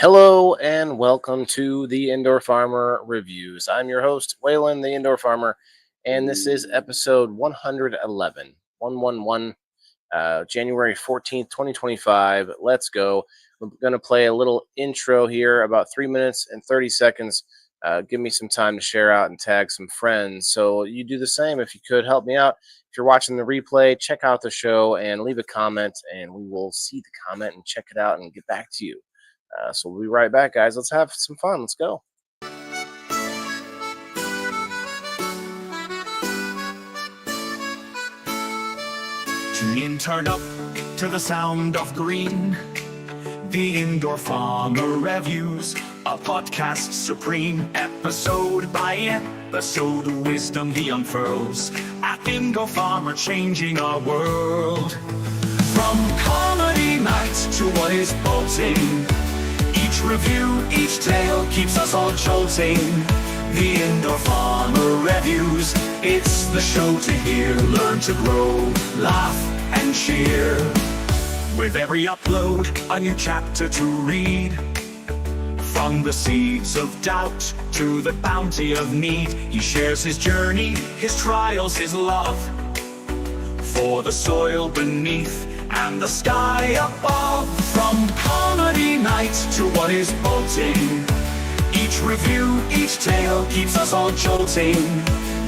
Hello and welcome to the Indoor Farmer Reviews. I'm your host, Waylon, the Indoor Farmer, and this is episode 111, 111, January 14th, 2025. Let's go. I'm going to play a little intro here, about 3 minutes and 30 seconds. Give me some time to share out and tag some friends. So you do the same if you could help me out. If you're watching the replay, check out the show and leave a comment, and we will see the comment and check it out and get back to you. So we'll be right back, guys. Let's have some fun. Let's go. Tune in, turn up to the sound of green. The Indoor Farmer Reviews, a podcast supreme. Episode by episode, wisdom he unfurls. At Indoor Farmer, changing our world. From comedy night to what is bolting. Each review, each tale keeps us all jolting. The Indoor Farmer Reviews, it's the show to hear. Learn to grow, laugh and cheer. With every upload, a new chapter to read. From the seeds of doubt to the bounty of need, he shares his journey, his trials, his love. For the soil beneath and the sky above. From comedy night to what is bolting. Each review, each tale keeps us all jolting.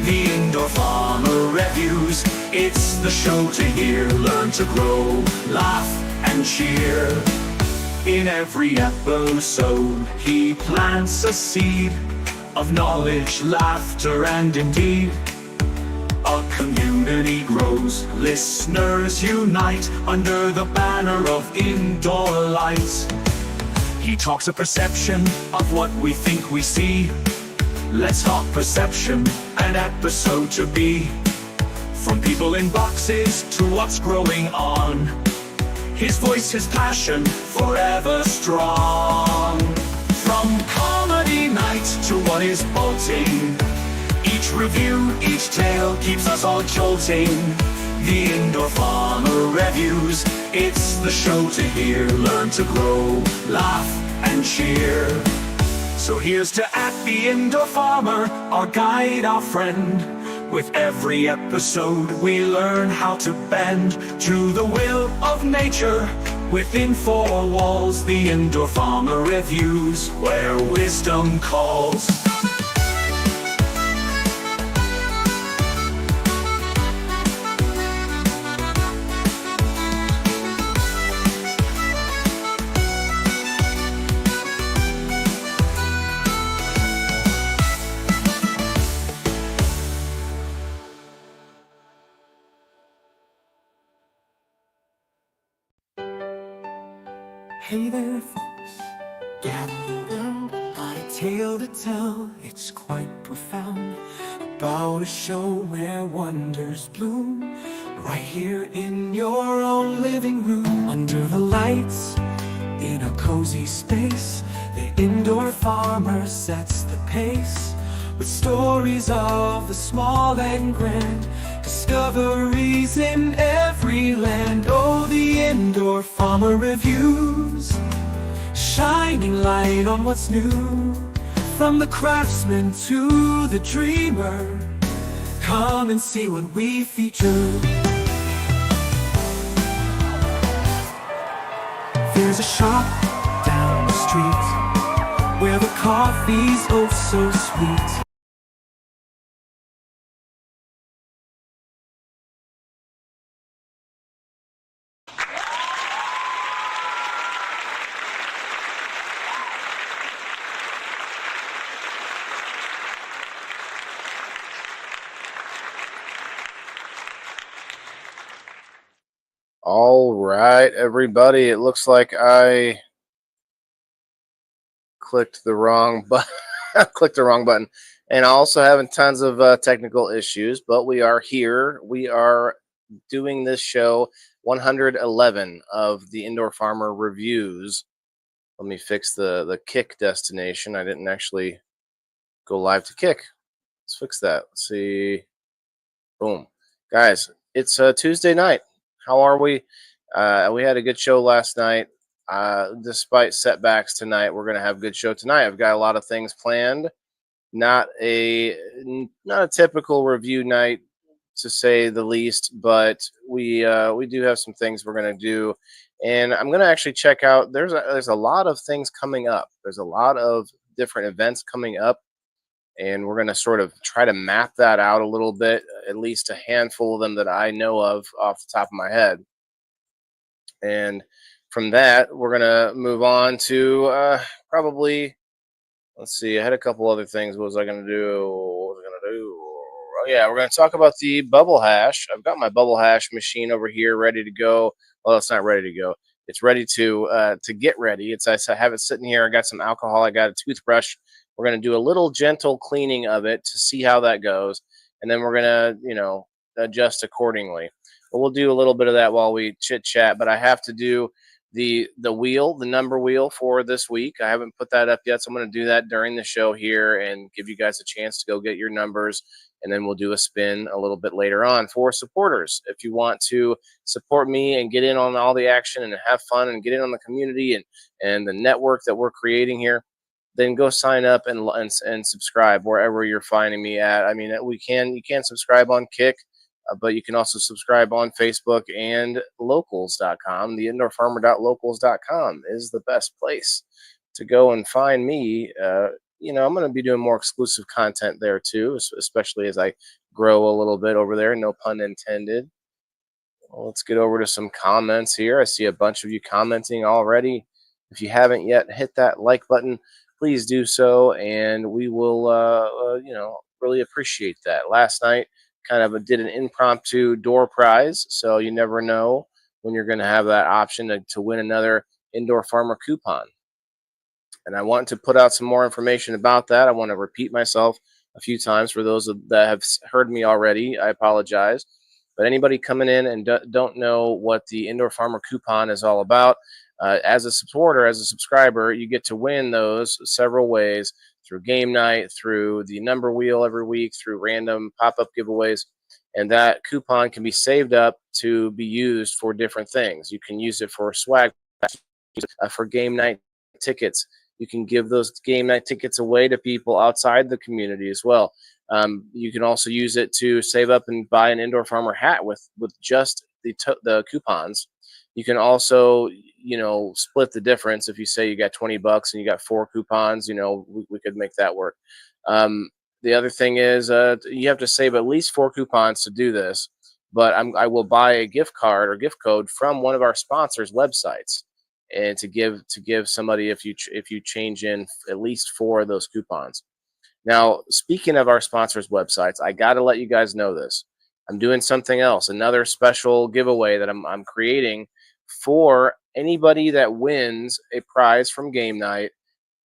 The Indoor Farmer Reviews, it's the show to hear. Learn to grow, laugh and cheer. In every episode, he plants a seed of knowledge, laughter and indeed. A community grows, listeners unite under the banner of Indoor Lights. He talks a perception of what we think we see. Let's talk perception, an episode to be. From people in boxes to what's growing on. His voice, his passion, forever strong. From comedy night to what is bolting. Each review, each tale keeps us all jolting. The Indoor Farmer Reviews, it's the show to hear. Learn to grow, laugh and cheer. So here's to At the Indoor Farmer, our guide, our friend. With every episode we learn how to bend to the will of nature. Within four walls, the Indoor Farmer Reviews, where wisdom calls. Hey there folks, gather around, got a tale to tell, it's quite profound. About a show where wonders bloom, right here in your own living room. Under the lights, in a cozy space, the Indoor Farmer sets the pace. With stories of the small and grand, discoveries in every land. Oh, the Indoor Farmer Reviews, shining light on what's new. From the craftsman to the dreamer, come and see what we feature. There's a shop down the street where the coffee's oh so sweet. All right, everybody. It looks like I clicked the wrong button. And also having tons of technical issues, but we are here. We are doing this show 111 of the Indoor Farmer Reviews. Let me fix the Kick destination. I didn't actually go live to Kick. Let's fix that. Let's see. Boom. Guys, it's Tuesday night. How are we? We had a good show last night. Despite setbacks tonight, we're going to have a good show tonight. I've got a lot of things planned. Not a typical review night, to say the least, but we do have some things we're going to do, and I'm going to actually check out. There's a lot of things coming up. There's a lot of different events coming up, and we're going to sort of try to map that out a little bit, at least a handful of them that I know of off the top of my head. And from that, we're going to move on to probably, let's see, I had a couple other things. What was I going to do? What was I going to do? Oh, yeah, we're going to talk about the bubble hash. I've got my bubble hash machine over here ready to go. Well, it's not ready to go. It's ready to get ready. I have it sitting here. I got some alcohol. I got a toothbrush. We're going to do a little gentle cleaning of it to see how that goes, and then we're going to, adjust accordingly. But we'll do a little bit of that while we chit chat. But I have to do the number wheel for this week. I haven't put that up yet, so I'm going to do that during the show here and give you guys a chance to go get your numbers, and then we'll do a spin a little bit later on for supporters. If you want to support me and get in on all the action and have fun and get in on the community and the network that we're creating here, then go sign up and subscribe wherever you're finding me at. I mean, you can subscribe on Kick, but you can also subscribe on Facebook and locals.com. The indoorfarmer.locals.com is the best place to go and find me. I'm going to be doing more exclusive content there too, especially as I grow a little bit over there. No pun intended. Well, let's get over to some comments here. I see a bunch of you commenting already. If you haven't yet, hit that like button. Please do so, and we will, really appreciate that. Last night, kind of did an impromptu door prize, so you never know when you're going to have that option to win another Indoor Farmer coupon. And I want to put out some more information about that. I want to repeat myself a few times for those that have heard me already. I apologize. But anybody coming in and don't know what the Indoor Farmer coupon is all about, as a supporter, as a subscriber, you get to win those several ways: through game night, through the number wheel every week, through random pop-up giveaways. And that coupon can be saved up to be used for different things. You can use it for swag, for game night tickets. You can give those game night tickets away to people outside the community as well. You can also use it to save up and buy an Indoor Farmer hat with just the coupons. You can also, split the difference. If you say you got $20 and you got 4 coupons, we could make that work. The other thing is you have to save at least 4 coupons to do this, but I will buy a gift card or gift code from one of our sponsors' websites, and to give somebody if you change in at least 4 of those coupons. Now, speaking of our sponsors' websites, I got to let you guys know this. I'm doing something else, another special giveaway that I'm creating for anybody that wins a prize from game night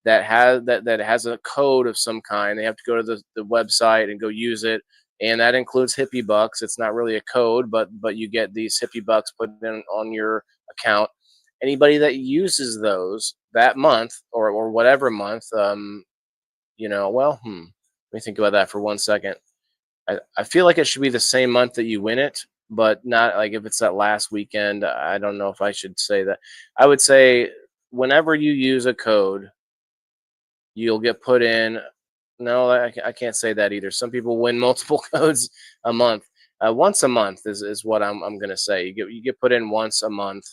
that has a code of some kind. They have to go to the website and go use it, and that includes Hippie Bucks. It's not really a code, but you get these Hippie Bucks put in on your account. Anybody that uses those that month or whatever month, let me think about that for 1 second. I feel like it should be the same month that you win it, but not like if it's that last weekend. I don't know if I should say that. I would say whenever you use a code, you'll get put in. No, I can't say that either. Some people win multiple codes a month. Once a month is what I'm going to say. You get put in once a month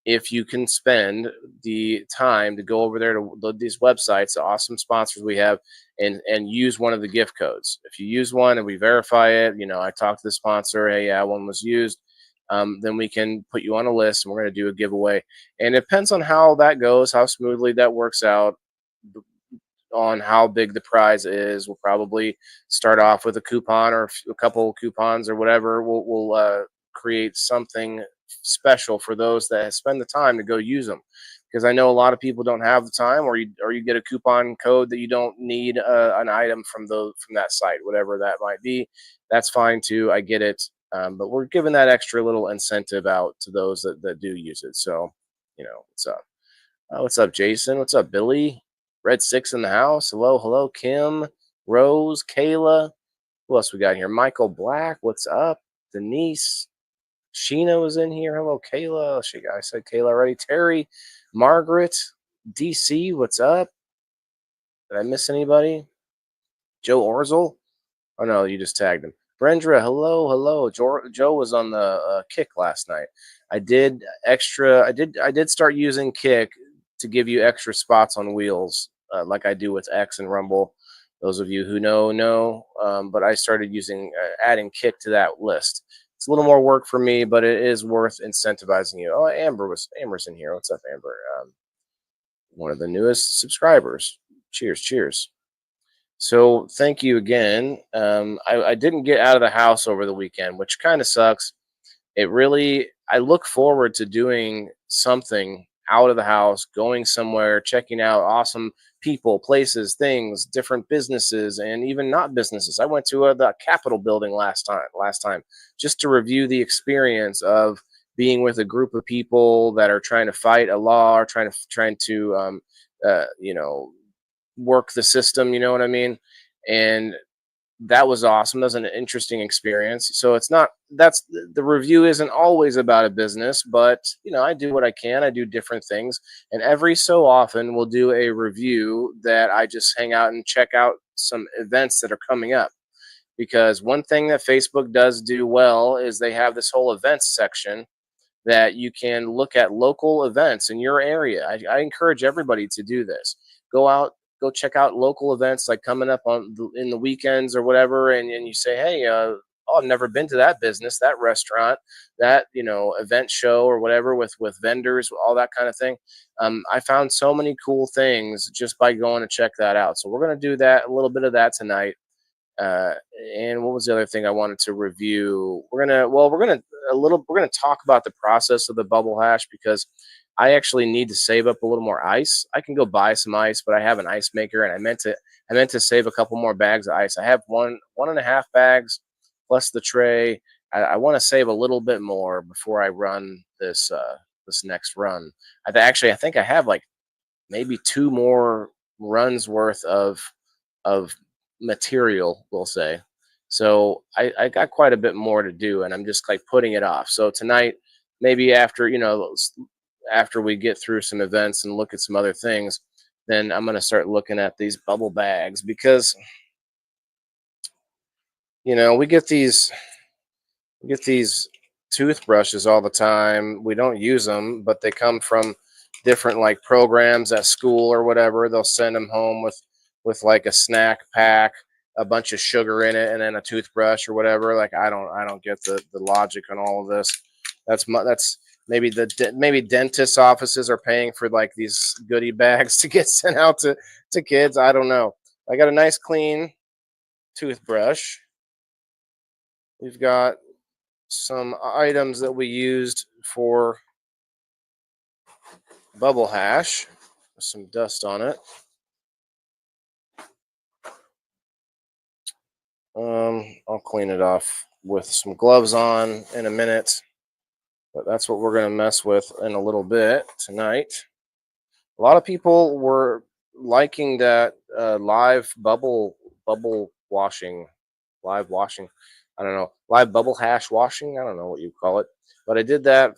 if you can spend the time to go over there to these websites, the awesome sponsors we have, and use one of the gift codes. If you use one and we verify it, I talk to the sponsor, hey, yeah, one was used, then we can put you on a list, and we're going to do a giveaway. And it depends on how that goes, how smoothly that works out, on how big the prize is. We'll probably start off with a coupon or a couple coupons or whatever. We'll create something special for those that spend the time to go use them, because I know a lot of people don't have the time, or you get a coupon code that you don't need an item from that site, whatever that might be. That's fine too. I get it, but we're giving that extra little incentive out to those that do use it. So, what's up? What's up, Jason? What's up, Billy? Red 6 in the house. Hello, Kim, Rose, Kayla. Who else we got here? Michael Black. What's up? Denise. Sheena was in here. Hello, Kayla. I said Kayla already. Terry, Margaret, DC, what's up? Did I miss anybody? Joe Orzel? Oh no, you just tagged him. Brendra, hello, hello. Joe was on the Kick last night. I did extra. I did start using Kick to give you extra spots on wheels, like I do with X and Rumble. Those of you who know. But I started using adding Kick to that list. It's a little more work for me, but it is worth incentivizing you. Oh, Amber's in here. What's up, Amber? One of the newest subscribers. Cheers, cheers. So thank you again. I didn't get out of the house over the weekend, which kind of sucks. I look forward to doing something out of the house, going somewhere, checking out awesome people, places, things, different businesses, and even not businesses. I went to the Capitol building last time, just to review the experience of being with a group of people that are trying to fight a law, or trying to you know, work the system, you know what I mean? And that was awesome. That was an interesting experience. So it's not that's the review isn't always about a business, but I do what I can. I do different things, and every so often we'll do a review that I just hang out and check out some events that are coming up. Because one thing that Facebook does do well is they have this whole events section that you can look at local events in your area. I encourage everybody to do this. Go out, go check out local events like coming up in the weekends or whatever, and you say, hey, oh, I've never been to that business, that restaurant, that event show or whatever with vendors, all that kind of thing. I found so many cool things just by going to check that out. So we're going to do that a little bit of that tonight. Uh, and what was the other thing I wanted to review? We're gonna talk about the process of the bubble hash, because I actually need to save up a little more ice. I can go buy some ice, but I have an ice maker, and I meant to save a couple more bags of ice. I have one and a half bags plus the tray. I want to save a little bit more before I run this next run. I think I have like maybe two more runs worth of material, we'll say. So I got quite a bit more to do, and I'm just like putting it off. So tonight, maybe after we get through some events and look at some other things, then I'm gonna start looking at these bubble bags, because we get these toothbrushes all the time. We don't use them, but they come from different like programs at school or whatever. They'll send them home with like a snack pack, a bunch of sugar in it, and then a toothbrush or whatever. Like I don't get the logic on all of this. That's maybe dentist offices are paying for like these goodie bags to get sent out to kids. I don't know. I got a nice clean toothbrush. We've got some items that we used for bubble hash. Some dust on it. I'll clean it off with some gloves on in a minute, but that's what we're going to mess with in a little bit tonight. A lot of people were liking that live washing, live washing. I don't know, live bubble hash washing. I don't know what you call it, but I did that.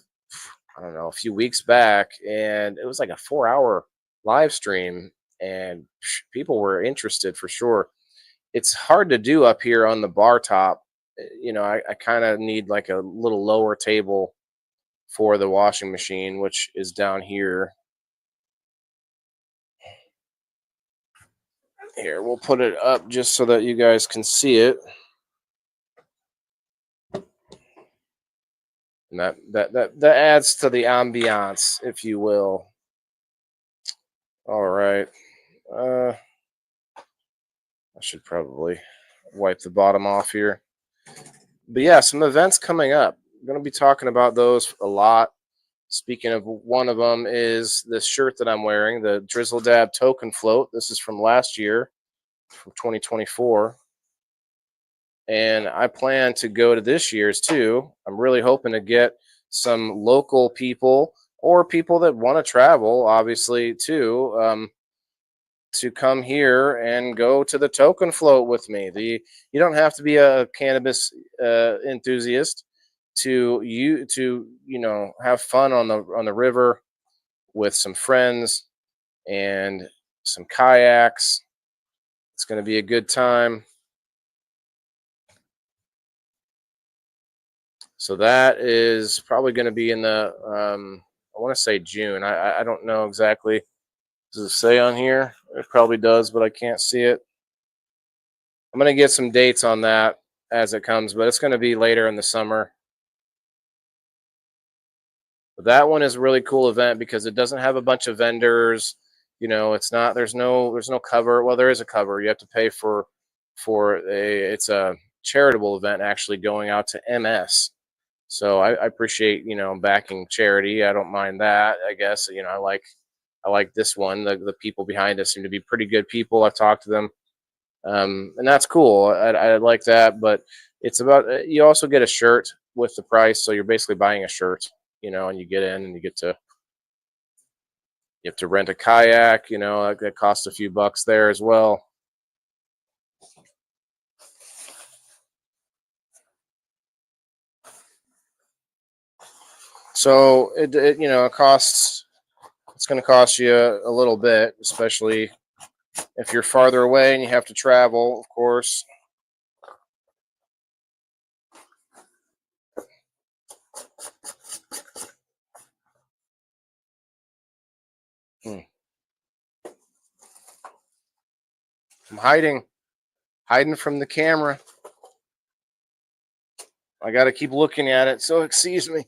I don't know, a few weeks back, and it was like a 4-hour live stream, and people were interested for sure. It's hard to do up here on the bar top. I kind of need like a little lower table for the washing machine, which is down here. Here, we'll put it up just so that you guys can see it. And that adds to the ambiance, if you will. All right. I should probably wipe the bottom off here. But yeah, some events coming up. I'm going to be talking about those a lot. Speaking of, one of them is this shirt that I'm wearing, the Drizzle Dab Token Float. This is from last year, from 2024. And I plan to go to this year's too. I'm really hoping to get some local people or people that want to travel, obviously, too, to come here and go to the token float with me. You don't have to be a cannabis enthusiast. to have fun on the river with some friends and some kayaks. It's going to be a good time. So that is probably going to be in the I want to say June. I don't know exactly. Does it say on here? It probably does, but I can't see it. I'm going to get some dates on that as it comes, but it's going to be later in the summer. But that one is a really cool event because it doesn't have a bunch of vendors. It's not. There's no cover. Well, there is a cover. You have to pay for it's a charitable event actually going out to MS. So I appreciate backing charity. I don't mind that. I guess I like this one. The people behind it seem to be pretty good people. I've talked to them, and that's cool. I like that. But it's about you also get a shirt with the price, so you're basically buying a shirt, and you get in and you have to rent a kayak. That costs a few bucks there as well. So it costs. It's going to cost you a little bit, especially if you're farther away and you have to travel, of course. I'm hiding from the camera. I got to keep looking at it, so excuse me.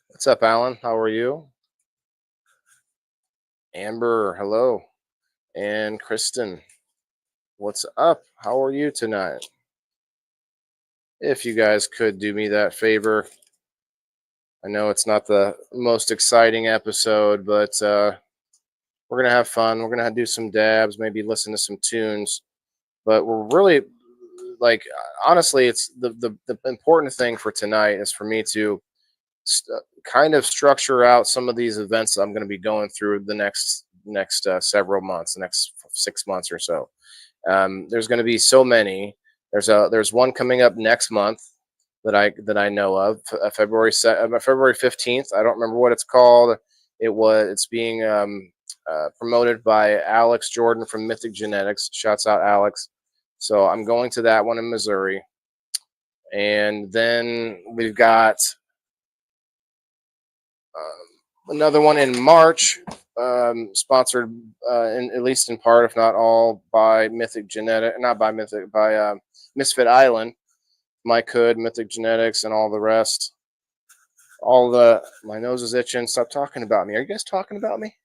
What's up, Alan? How are you? Amber, hello. And Kristen, what's up? How are you tonight? If you guys could do me that favor, I know it's not the most exciting episode, but we're going to have fun. We're going to do some dabs, maybe listen to some tunes. But we're really, like, honestly, it's the important thing for tonight is for me to kind of structure out some of these events I'm going to be going through the next several months, the next 6 months or so. There's going to be so many. There's one coming up next month that I know of, February 15th. I don't remember what it's called. It's being promoted by Alex Jordan from Mythic Genetics. Shouts out Alex. So I'm going to that one in Missouri, and then we've got another one in March, sponsored at least in part, if not all, by Mythic Genetic, not by Mythic, by Misfit Island, Mike Hood, Mythic Genetics, and all the rest. My nose is itching. Stop talking about me. Are you guys talking about me?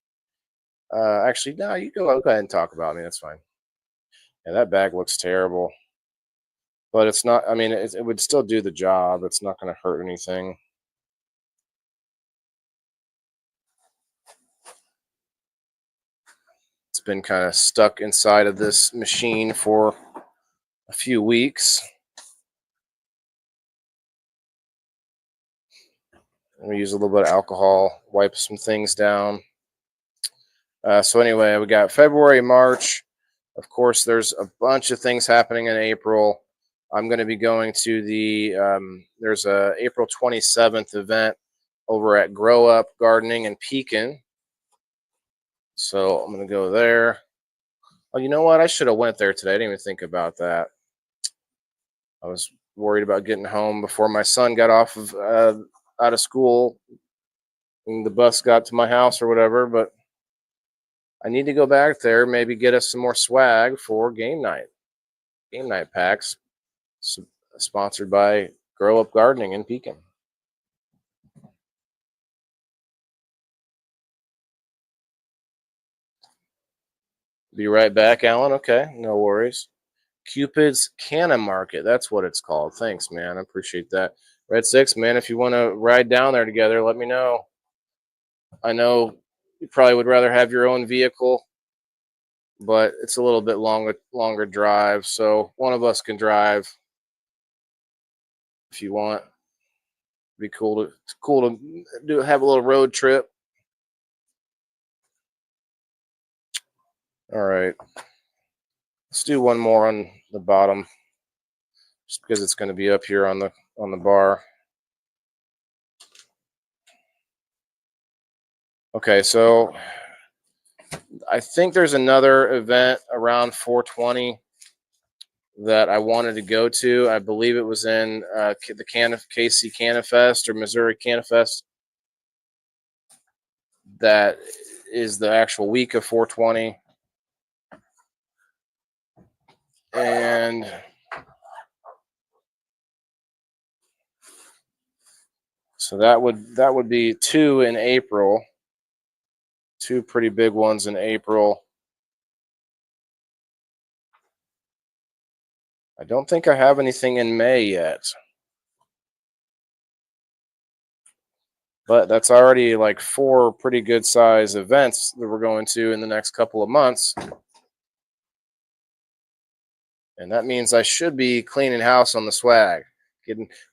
Actually, no. You go ahead and talk about me. That's fine. Yeah, that bag looks terrible, but it's not. I mean, it would still do the job. It's not going to hurt anything. It's been kind of stuck inside of this machine for a few weeks. We use a little bit of alcohol, wipe some things down. So anyway, we got February, March. Of course, there's a bunch of things happening in April. I'm going to be going to there's a April 27th event over at Grow Up Gardening in Pekin. So I'm going to go there. Oh, you know what? I should have went there today. I didn't even think about that. I was worried about getting home before my son got off of out of school and the bus got to my house or whatever, but I need to go back there, maybe get us some more swag for game night packs, sponsored by Grow Up Gardening in Pekin. Be right back, Alan. Okay, no worries. Cupid's Canna Market, that's what it's called. Thanks, man. I appreciate that. Red Six, man, if you want to ride down there together, let me know. I know you probably would rather have your own vehicle, but it's a little bit longer drive, so one of us can drive if you want. It'd be cool to have a little road trip. All right, let's do one more on the bottom, just because it's going to be up here on the bar. Okay, so I think there's another event around 420 that I wanted to go to. I believe it was in the KC Canifest or Missouri Canifest. That is the actual week of 420, and so that would be two in April, two pretty big ones in April. I don't think I have anything in May yet. But that's already like four pretty good size events that we're going to in the next couple of months. And that means I should be cleaning house on the swag,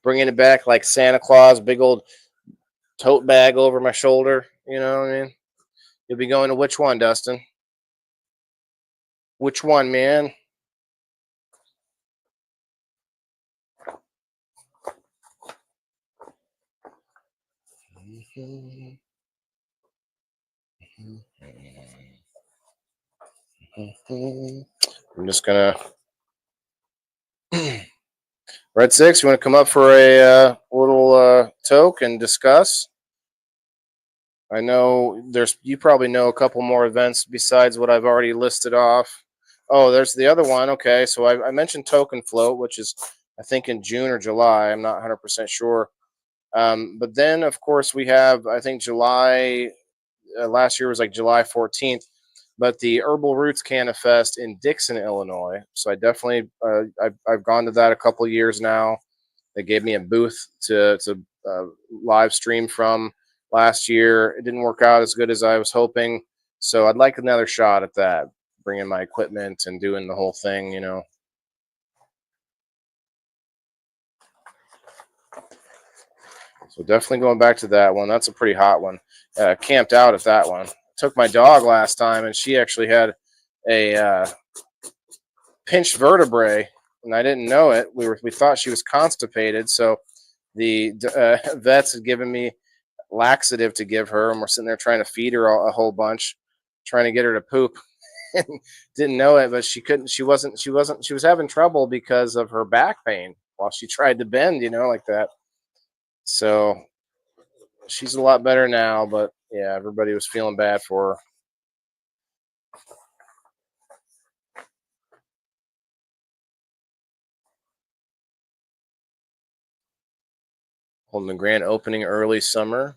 bringing it back like Santa Claus, big old tote bag over my shoulder. You know what I mean? You'll be going to which one, Dustin? Which one, man? I'm just gonna Red Six. You want to come up for a little toke and discuss? I know you probably know a couple more events besides what I've already listed off. Oh, there's the other one. Okay, so I mentioned Token Float, which is I think in June or July. I'm not 100% sure. But then, of course, we have I think July. Last year was like July 14th, but the Herbal Roots Canifest in Dixon, Illinois. So I definitely I've gone to that a couple years now. They gave me a booth to live stream from last year. It didn't work out as good as I was hoping, so I'd like another shot at that, bringing my equipment and doing the whole thing, you know. So definitely going back to that one. That's a pretty hot one. Camped out at that one. Took my dog last time, and she actually had a pinched vertebrae, and I didn't know it. We thought she was constipated, so the vets had given me laxative to give her, and we're sitting there trying to feed her a whole bunch, trying to get her to poop. Didn't know it, but she couldn't. She was having trouble because of her back pain while she tried to bend, you know, like that. So she's a lot better now, but yeah, everybody was feeling bad for her. Holding the grand opening early summer.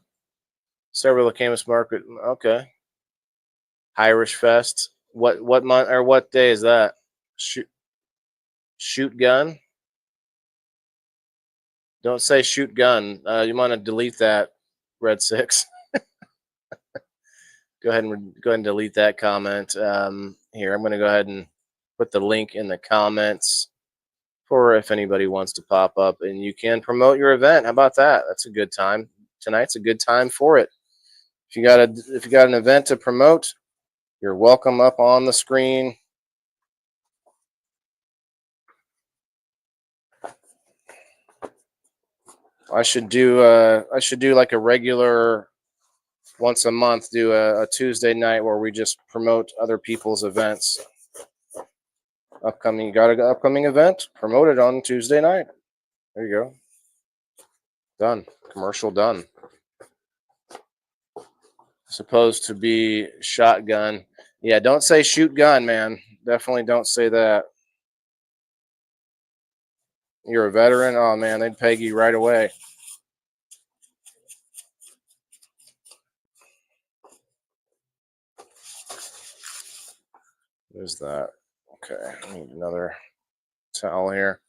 Several Camus Market. Okay. Irish Fest. What month or what day is that? Shoot gun. Don't say shoot gun. You want to delete that, Red Six. Go ahead and delete that comment. Here, I'm going to go ahead and put the link in the comments for if anybody wants to pop up, and you can promote your event. How about that? That's a good time. Tonight's a good time for it. If you got an event to promote, you're welcome up on the screen. I should do like a regular once a month, do a Tuesday night where we just promote other people's events. You got an upcoming event? Promote it on Tuesday night. There you go. Done. Commercial done. Supposed to be shotgun. Yeah, don't say shoot gun, man. Definitely don't say that. You're a veteran? Oh, man, they'd peg you right away. There's that. Okay, I need another towel here.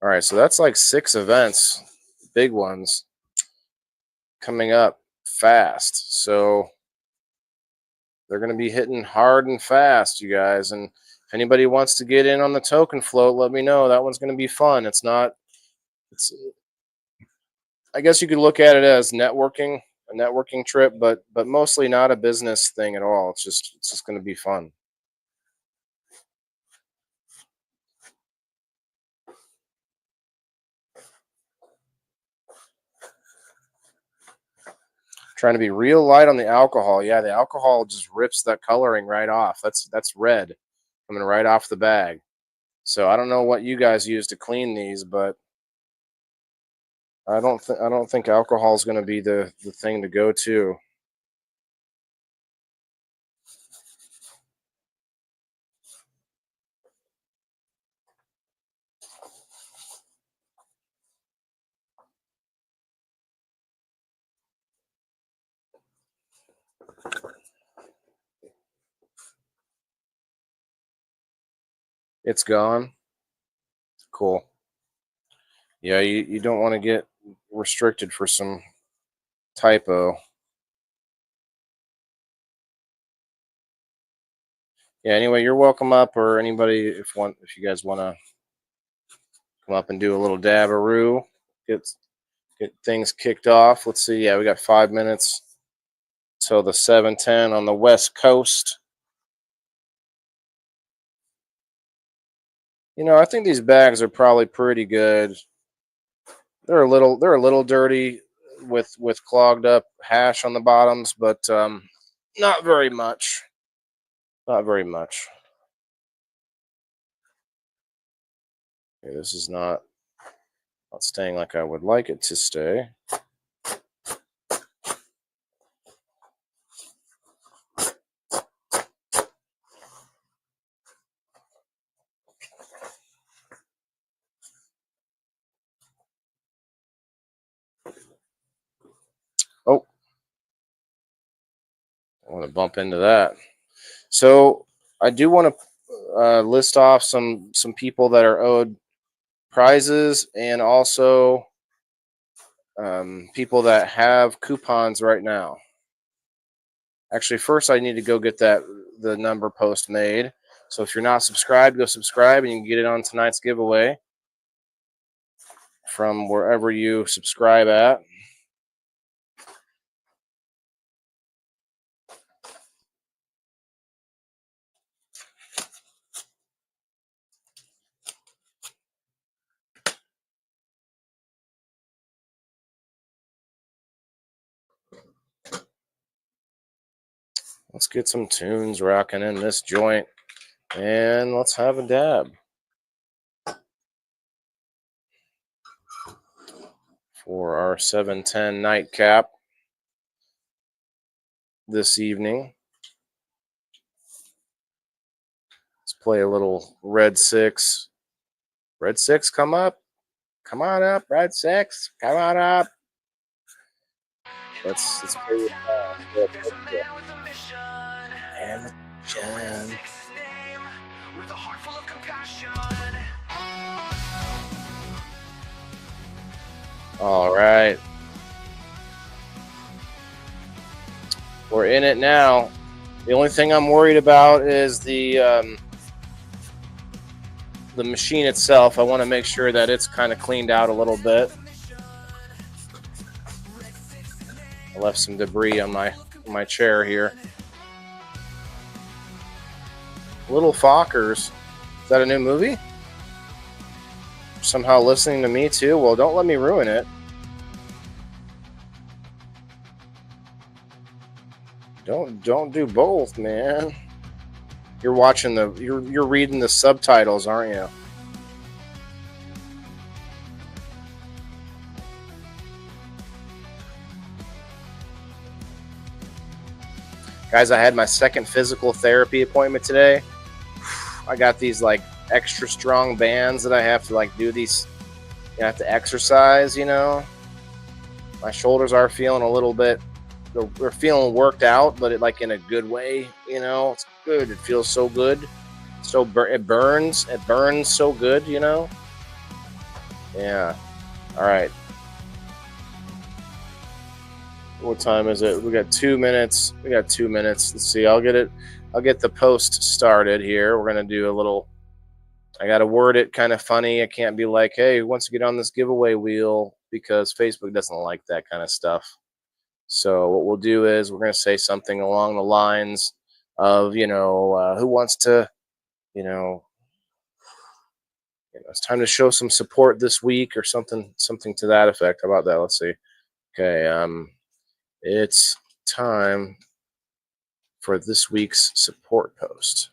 All right, so that's like 6 events, big ones, coming up fast. So they're going to be hitting hard and fast, you guys. And if anybody wants to get in on the token float, let me know. That one's going to be fun. I guess you could look at it as a networking trip, but mostly not a business thing at all. It's just going to be fun. Trying to be real light on the alcohol. Yeah, the alcohol just rips that coloring right off. That's red coming right off the bag. So I don't know what you guys use to clean these, but I don't think alcohol is going to be the thing to go to. It's gone. Cool. Yeah, you don't want to get restricted for some typo. Yeah, anyway, you're welcome up, or anybody if you guys want to come up and do a little dabaroo, get get things kicked off. Let's see. Yeah, we got 5 minutes till the 7:10 on the West Coast. I think these bags are probably pretty good. They're a little dirty with clogged up hash on the bottoms, but not very much. Not very much. Okay, this is not staying like I would like it to stay. Oh, I want to bump into that. So I do want to list off some people that are owed prizes, and also people that have coupons right now. Actually, first I need to go get the number post made. So if you're not subscribed, go subscribe, and you can get it on tonight's giveaway from wherever you subscribe at. Let's get some tunes rocking in this joint, and let's have a dab for our 7:10 nightcap this evening. Let's play a little Red Six. Red Six, come up. Come on up, Red Six. Come on up. Let's play with and Jen. All right. We're in it now. The only thing I'm worried about is the machine itself. I want to make sure that it's kind of cleaned out a little bit. I left some debris on my chair here. Little Fockers. Is that a new movie? Somehow listening to me too? Well, don't let me ruin it. Don't do both, man. You're watching you're reading the subtitles, aren't you? Guys, I had my second physical therapy appointment today. I got these like extra strong bands that I have to like do these. You have to exercise, My shoulders are feeling a little bit. They're feeling worked out, but like in a good way. It's good. It feels so good. It burns. It burns so good. Yeah. All right. What time is it? We got 2 minutes. Let's see. I'll get the post started here. We're gonna do a little. I gotta word it kind of funny. I can't be like, "Hey, who wants to get on this giveaway wheel?" Because Facebook doesn't like that kind of stuff. So what we'll do is we're gonna say something along the lines of, who wants to, it's time to show some support this week, or something to that effect. How about that? Let's see. Okay. It's time for this week's support post.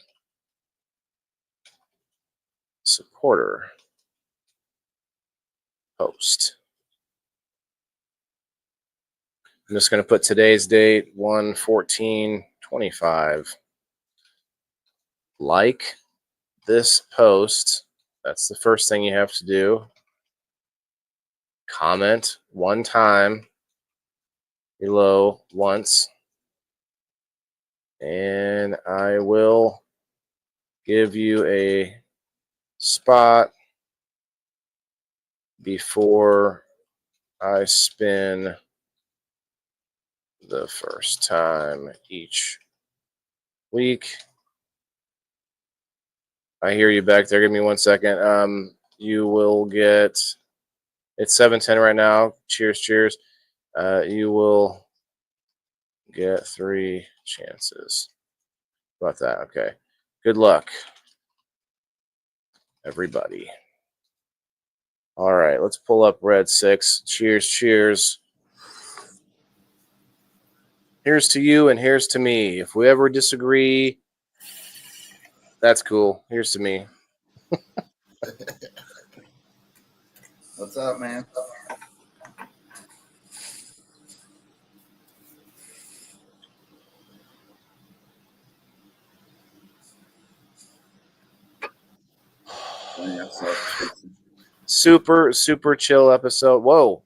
Supporter post. I'm just going to put today's date, 1/14/25. Like this post. That's the first thing you have to do. Comment one time below once. And I will give you a spot before I spin the first time each week. I hear you back there. Give me 1 second. You will get, it's 7:10 right now. Cheers, cheers. You will get 3 chances. How about that? Okay. Good luck, everybody. All right, let's pull up Red 6. Cheers, cheers. Here's to you and here's to me. If we ever disagree, that's cool. Here's to me. What's up, man? Super, super chill episode. Whoa.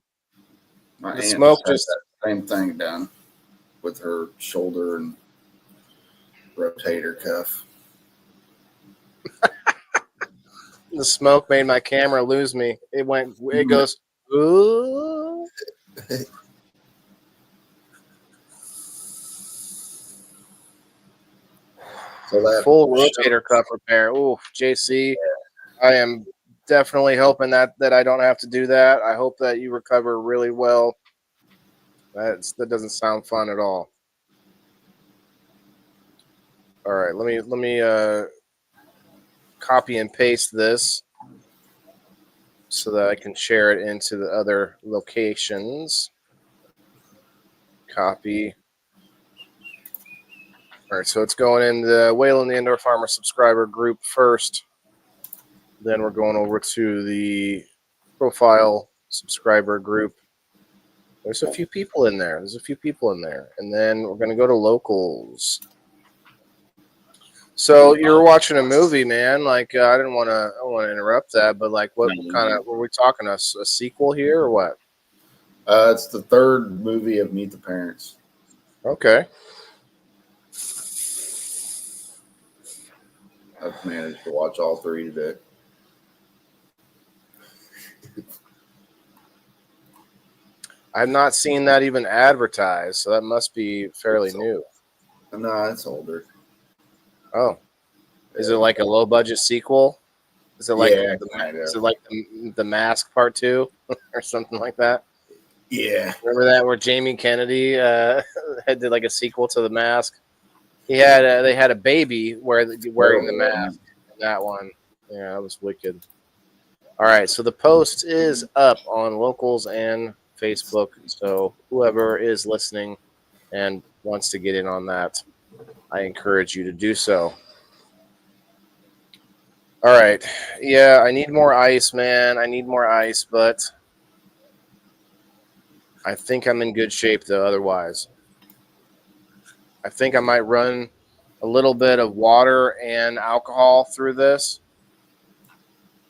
My The aunt smoke had just that same thing done with her shoulder and rotator cuff. the smoke made my camera lose me. It goes, ooh. So that Full rotator cuff repair. Ooh, JC. I am definitely hoping that I don't have to do that. I hope that you recover really well. That doesn't sound fun at all. All right, let me copy and paste this so that I can share it into the other locations. Copy. All right, so it's going in the Waylon the Indoor Farmer subscriber group first. Then we're going over to the profile subscriber group. There's a few people in there. And then we're going to go to locals. So you're watching a movie, man. Like I don't want to interrupt that, but like what kind of were we talking? A sequel here or what? It's the third movie of Meet the Parents. Okay. I've managed to watch all 3 today. I've not seen that even advertised, so that must be fairly new. No, it's older. Oh, is it like a low budget sequel? Is it like is it like the Mask Part 2 or something like that? Yeah. Remember that where Jamie Kennedy did like a sequel to The Mask? They had a baby wearing the mask in that one. Yeah, that was wicked. All right, so the post is up on locals and Facebook. So whoever is listening and wants to get in on that, I encourage you to do so. All right. Yeah, I need more ice, man. I need more ice, but I think I'm in good shape, though, otherwise. I think I might run a little bit of water and alcohol through this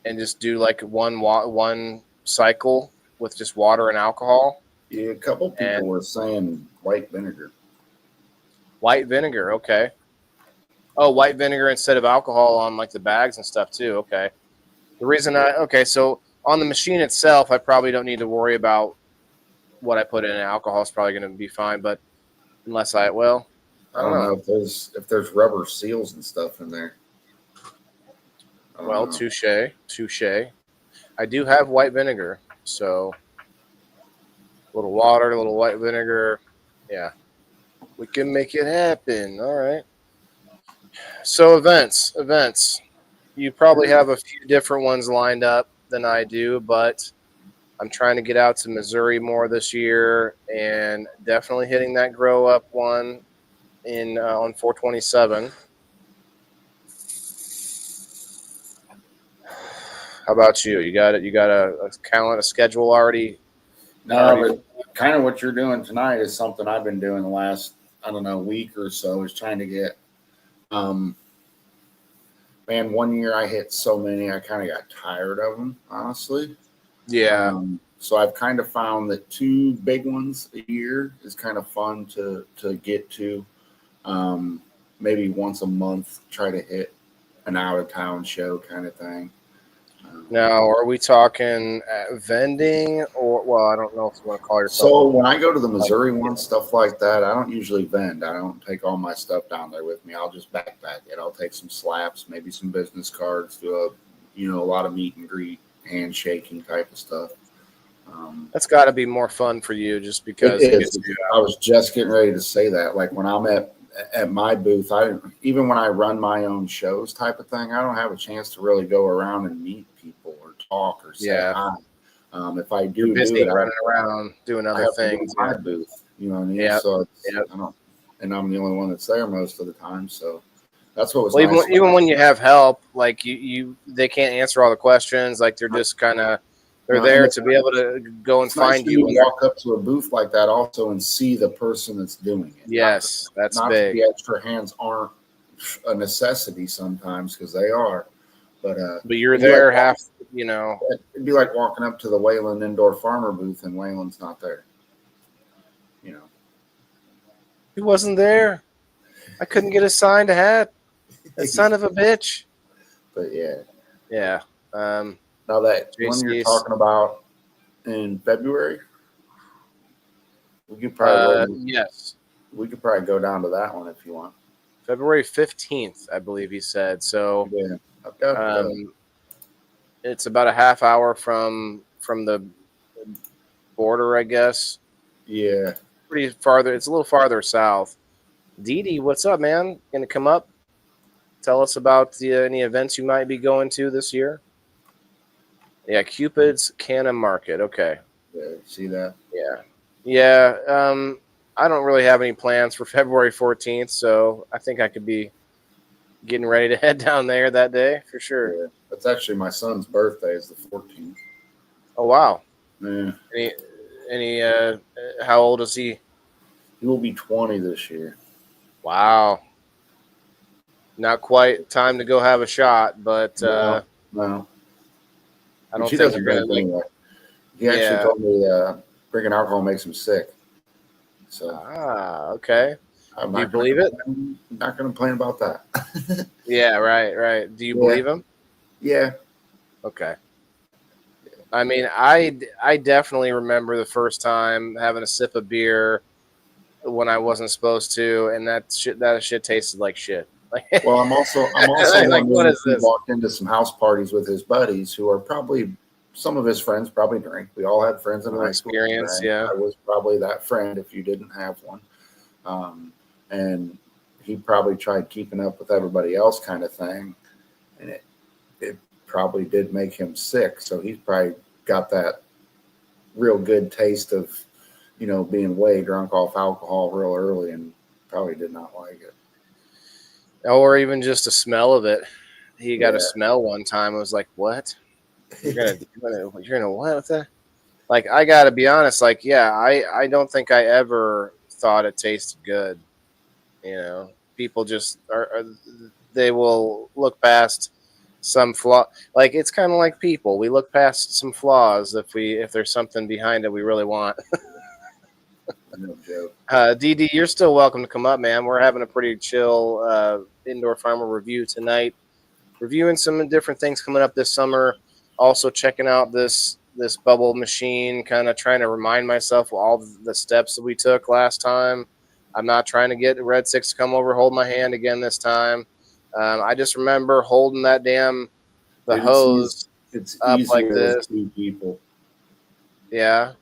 and just do like one cycle with just water and alcohol. Yeah, a couple people were saying white vinegar. White vinegar, okay. Oh, white vinegar instead of alcohol on like the bags and stuff too. Okay. The reason so on the machine itself, I probably don't need to worry about what I put in. Alcohol is probably going to be fine, but unless I don't know if there's rubber seals and stuff in there. Well, touche. I do have white vinegar, so a little water, a little white vinegar. Yeah, we can make it happen. All right. So events. You probably have a few different ones lined up than I do, but I'm trying to get out to Missouri more this year, and definitely hitting that grow up one in on 427. How about you? You got it. You got a calendar, a schedule already? No, but kind of what you're doing tonight is something I've been doing the last, I don't know, week or so, is trying to get, man, one year I hit so many, I kind of got tired of them, honestly. Yeah. So I've kind of found that 2 big ones a year is kind of fun to get to. Maybe once a month, try to hit an out of town show kind of thing. Now, are we talking vending or, well, I don't know if you want to call yourself. So when I go to the Missouri one, stuff like that, I don't usually vend. I don't take all my stuff down there with me. I'll just backpack it. I'll take some slaps, maybe some business cards, do a lot of meet and greet, handshaking type of stuff. That's got to be more fun for you, just because it is. I was just getting ready to say that. Like when I'm at my booth, even when I run my own shows type of thing, I don't have a chance to really go around and meet people or talk or say hi. If I do, you're busy do it, running around doing other things. My booth, you know what I mean? Yeah. So and I'm the only one that's there most of the time. So that's what was well, nice. even when you have help, like they can't answer all the questions. Like they're just kind of. They're there to be able to go and find you. Walk up to a booth like that also and see the person that's doing it. Yes, that's big. The extra hands aren't a necessity sometimes, because they are. But you're there like, It'd be like walking up to the Wayland Indoor Farmer booth and Wayland's not there. He wasn't there. I couldn't get a signed hat. That son of a bitch. But yeah. Yeah. Now that one you're talking about in February, we could probably we could probably go down to that one if you want. February 15th, I believe he said. So yeah, I've got it's about a half hour from the border, I guess. Yeah, pretty farther. It's a little farther south. Dee, what's up, man? Gonna come up? Tell us about any events you might be going to this year. Yeah, Cupid's Canna Market. Okay. Yeah, see that? Yeah. I don't really have any plans for February 14th, so I think I could be getting ready to head down there that day for sure. Yeah, that's actually my son's birthday is the 14th. Oh wow. Yeah. Any how old is he? He will be 20 this year. Wow. Not quite time to go have a shot, but no. I don't think you're going to. He actually told me drinking alcohol makes him sick. So. Okay. Do you believe it? I'm not going to complain about that. Yeah, right. Do you believe him? Yeah. Okay. I mean, I definitely remember the first time having a sip of beer when I wasn't supposed to, and that shit tasted like shit. Well, I'm also like, what is this? Walked into some house parties with his buddies, who are probably some of his friends probably drink. We all had friends in high school. Experience, yeah. I was probably that friend if you didn't have one, and he probably tried keeping up with everybody else, kind of thing, and it probably did make him sick. So he's probably got that real good taste of, being way drunk off alcohol real early, and probably did not like it. Or even just the smell of it. He got a smell one time. I was like, "What? You're gonna what with that?" Like, I gotta be honest. Like, I don't think I ever thought it tasted good. People just they will look past some flaw. Like, it's kind of like people. We look past some flaws if there's something behind it we really want. No joke. Dee, you're still welcome to come up, man. We're having a pretty chill indoor farmer review tonight, reviewing some different things coming up this summer. Also checking out this bubble machine, kind of trying to remind myself of all the steps that we took last time. I'm not trying to get Red Six to come over, hold my hand again this time. I just remember holding that hose up like this. 2 people. Yeah.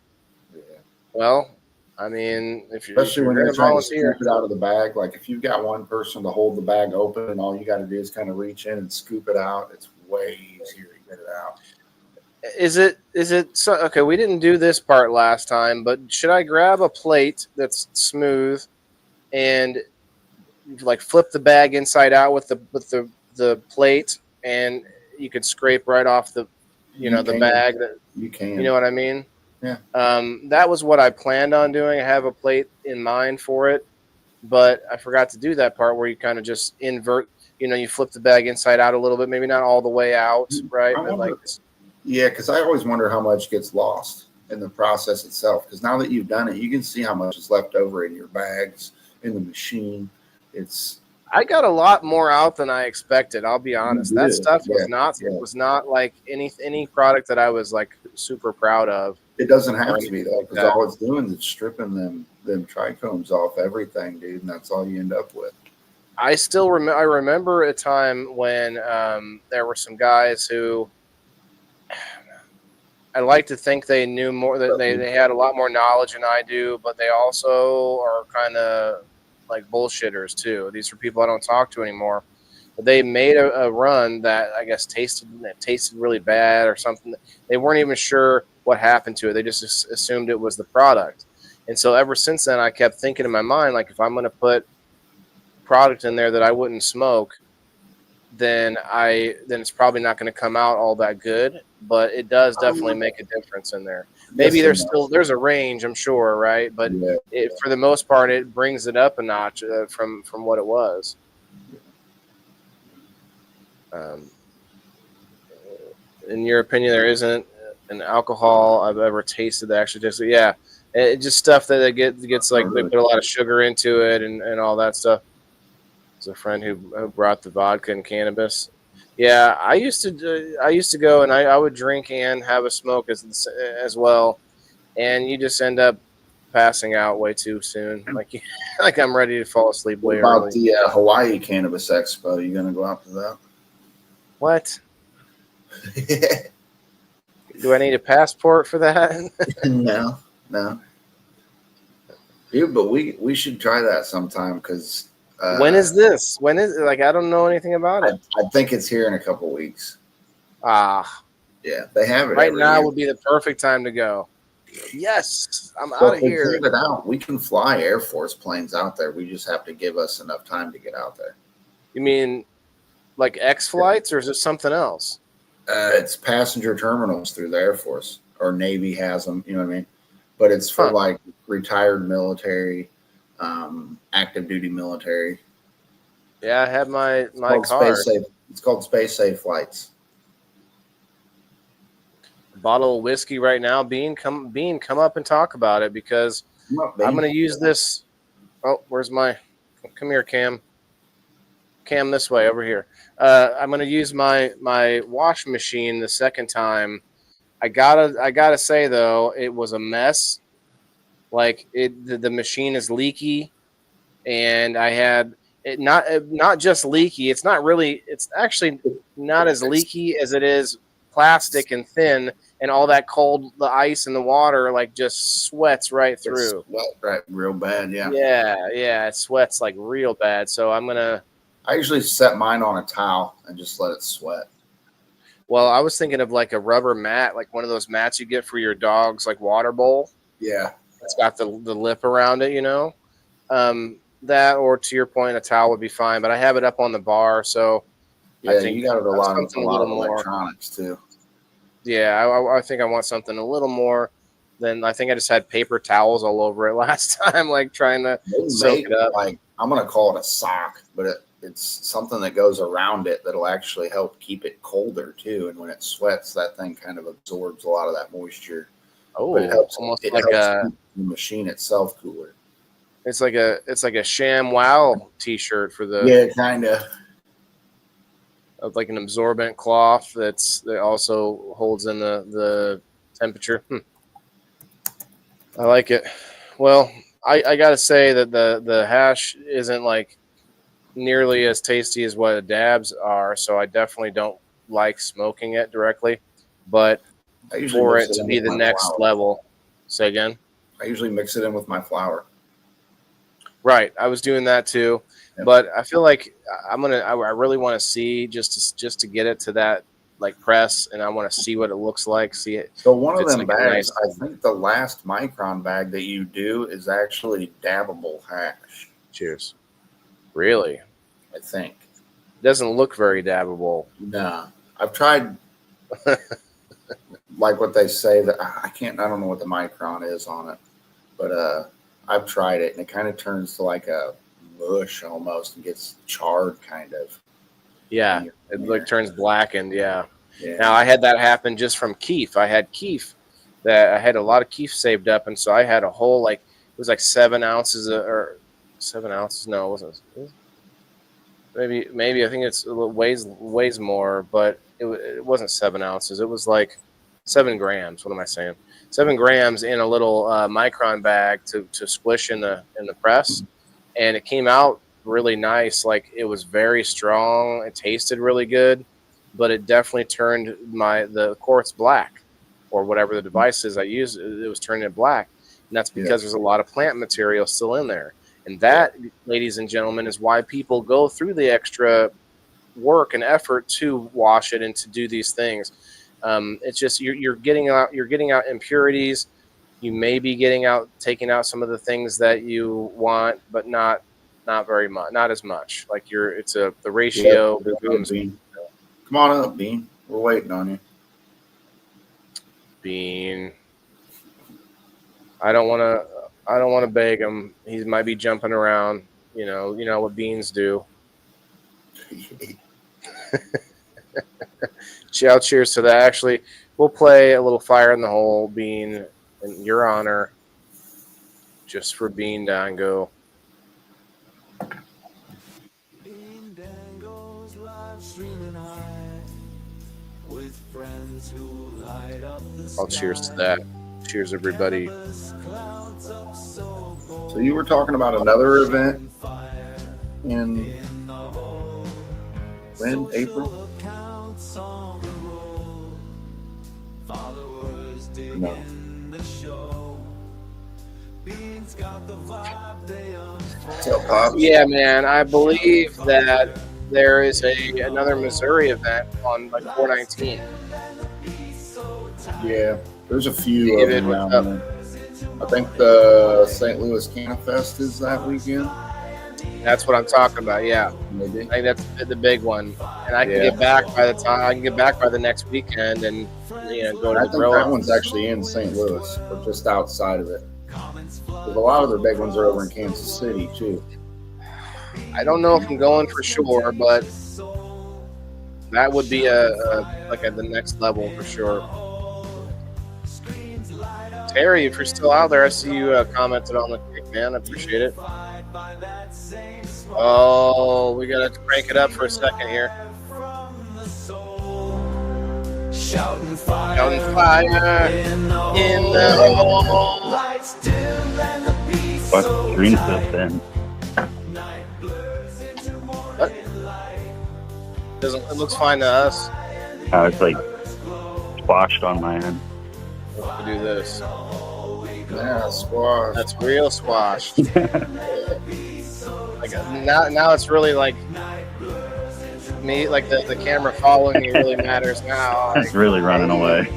Well, I mean, especially when you're trying to scoop it out of the bag, like if you've got one person to hold the bag open and all you got to do is kind of reach in and scoop it out, it's way easier to get it out. Is it so? Okay, we didn't do this part last time, but should I grab a plate that's smooth and like flip the bag inside out with the plate, and you could scrape right off the You the can. bag? You You can. know what I mean? Yeah. That was what I planned on doing. I have a plate in mind for it, but I forgot to do that part where you kind of just invert. You flip the bag inside out a little bit, maybe not all the way out, right? I But like, wonder. Yeah, because I always wonder how much gets lost in the process itself. Because now that you've done it, you can see how much is left over in your bags, in the machine. It's I got a lot more out than I expected. I'll be honest. That good. stuff Yeah, yeah. was not like any product that I was like super proud of It doesn't or have to be anything though, like because that. all it's doing is stripping them trichomes off everything, dude, and that's all you end up with. I still I remember a time when there were some guys who I like to think they knew more, that they had a lot more knowledge than I do, but they also are kind of like bullshitters too. These are people I don't talk to anymore. But they made a run that I guess tasted really bad or something. They weren't even sure what happened to it. They just assumed it was the product. And so ever since then, I kept thinking in my mind, like, if I'm going to put product in there that I wouldn't smoke, then it's probably not going to come out all that good. But it does definitely make a difference in there. Maybe Yes and no. there's a range, I'm sure, right? But Yeah, for the most part, it brings it up a notch from what it was. Um, in your opinion, there isn't an alcohol I've ever tasted that actually tastes. Yeah, it just stuff that gets like they put a lot of sugar into it and all that stuff. It's a friend who brought the vodka and cannabis. Yeah, I used to go and I would drink and have a smoke as well, and you just end up passing out way too soon. Like like I'm ready to fall asleep what way about early. the Hawaii Cannabis Expo? You gonna go out to What? that? Do I need a passport for that? No, no, dude. But we should try that sometime because When is this? When is like I don't know anything about it. I think it's here in a couple weeks. Ah, Yeah, they have it right every now year. would be the perfect time to go. Yes, I'm out But of they here. figured it out. We can fly Air Force planes out there. We just have to give us enough time to get out there. You mean like X flights, or is it something else? It's passenger terminals through the Air Force or Navy has them. You know what I mean? But it's for Huh. like retired military, active duty military. Yeah, I have my It's called card. Space Safe. It's called Space Safe Flights. Bottle of whiskey right now. Bean, come up and talk about it because Come up, I'm baby. going to use this. Oh, where's my? Come here, Cam. Cam, this way, over here. I'm going to use my wash machine the second time. I gotta say though, it was a mess. Like the machine is leaky, and I had it not just leaky. It's not really. It's actually not as leaky as it is plastic and thin, and all that the ice and the water like just sweats right It's through. wet, right, real bad. Yeah. Yeah, it sweats like real bad. So I'm gonna. I usually set mine on a towel and just let it sweat. Well, I was thinking of like a rubber mat, like one of those mats you get for your dog's like water bowl. Yeah. It's got the lip around it, that, or to your point, a towel would be fine. But I have it up on the bar, so Yeah. I think You got it a lot something a of little more. electronics too. Yeah, I think I want something a little more than I think I just had paper towels all over it last time, like trying to They soak make it up. like I'm gonna call it a sock, but it's something that goes around it that'll actually help keep it colder too. And when it sweats, that thing kind of absorbs a lot of that moisture. But it Oh, helps. almost It like helps keep the machine itself cooler. it's like a Sham Wow T-shirt for the Yeah, kind of. like an absorbent cloth that also holds in the temperature. I like it. Well, I gotta say that the hash isn't like nearly as tasty as what dabs are, so I definitely don't like smoking it directly. But I usually for mix it to in be with the my next flour. level, say again. I usually mix it in with my flour. Right, I was doing that too, Yep. but I feel like I really want to see just to get it to that like press, and I want to see what it looks like. See it. So one If of it's them like a bags, nice- I think the last Micron bag that you do is actually dabbable hash. Cheers. Really? I think. Doesn't look very dabbable. Nah, I've tried. Like what they say that I don't know what the Micron is on it, but I've tried it and it kind of turns to like a mush almost and gets charred kind of. Yeah, it like turns blackened. Yeah. Yeah. Now I had that happen just from keef. I had keef that I had a lot of keef saved up, and so I had a whole like it was like 7 ounces or 7 ounces. No, it wasn't. Maybe I think it's a little weighs more, but it wasn't 7 ounces. It was like 7 grams. What am I saying? 7 grams in a little Micron bag to squish in the press, and it came out really nice. Like it was very strong. It tasted really good, but it definitely turned the quartz black, or whatever the device is I use. It was turning it black, and that's because there's a lot of plant material still in there. And that, ladies and gentlemen, is why people go through the extra work and effort to wash it and to do these things. It's just you're getting out impurities. You may be taking out some of the things that you want, but not very much, not as much. Like the ratio becomes. Bean. Come on up, Bean. We're waiting on you. Bean. I don't want to beg him. He might be jumping around. You know what beans do. Cheers to that. Actually, we'll play a little Fire in the Hole, Bean, in your honor, just for Bean Dango. Bean Dango's live streaming high with friends who light up the I'll cheers to that. Cheers, everybody. So you were talking about another event in when? April? No. Yeah, man. I believe that there is another Missouri event on like 4/19. Yeah, there's a few of David, them what's around there. I think the St. Louis Canfest is that weekend. That's what I'm talking about. Yeah, Maybe. I think that's the big one. And I can get back by the next weekend, and go to I the think grill. that one's actually in St. Louis, or just outside of it. Because a lot of their big ones are over in Kansas City too. I don't know if I'm going for sure, but that would be the next level for sure. Terry, if you're still out there, I see you commented on the kick, man. I appreciate it. Oh, we gotta crank it up for a second here. Shouting fire, in the hole. What's the green stuff then? What? It looks fine to us. It's like squashed on my end. We'll do this. Yeah, squash. That's real squash. Like now it's really like me, like the camera following me really matters now. It's really running away.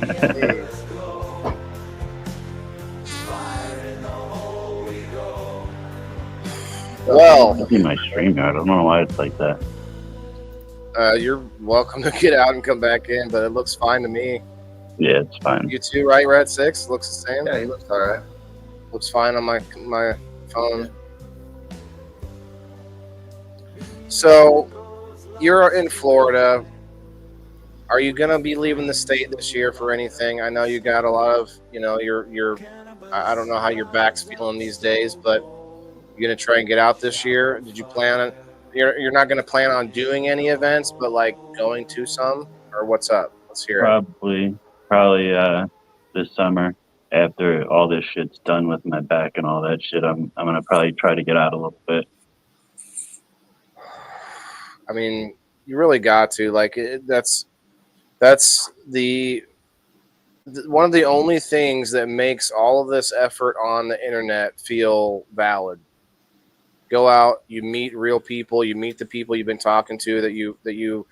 Well, It'd be my stream yard. I don't know why it's like that. you're welcome to get out and come back in, but it looks fine to me. Yeah, it's fine. You too, right? We're at 6. Looks the same. Yeah, he looks all right. Looks fine on my phone. So, you're in Florida. Are you gonna be leaving the state this year for anything? I know you got a lot of, you're. I don't know how your back's feeling these days, but you're gonna try and get out this year. Did you plan on? You're not gonna plan on doing any events, but like going to some, or what's up? Let's hear it. Probably this summer after all this shit's done with my back and all that shit. I'm gonna probably try to get out a little bit. I mean, you really got to that's the one of the only things that makes all of this effort on the internet feel valid. Go out, you meet real people, you meet the people you've been talking to that you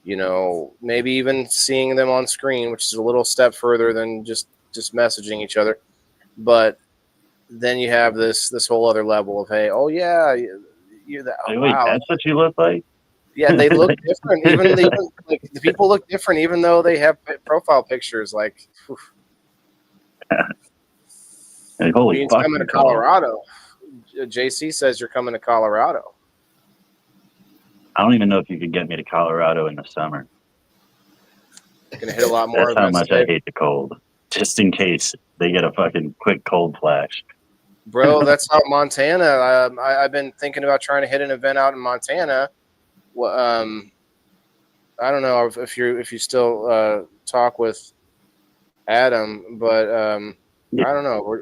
maybe even seeing them on screen, which is a little step further than just messaging each other. But then you have this whole other level of, hey, oh yeah, you're that. Oh, Wait, wow, that's what you look like? yeah, they look different. Even like the people look different, even though they have profile pictures. Like, Like, holy Bean's fuck. coming to you're tall. Colorado. JC says you're coming to Colorado. I don't even know if you could get me to Colorado in the summer. Gonna hit a lot more That's how events. much I hate the cold. Just in case they get a fucking quick cold flash. Bro, that's out Montana. I've been thinking about trying to hit an event out in Montana. Well, I don't know if you still talk with Adam, but Yeah. I don't know.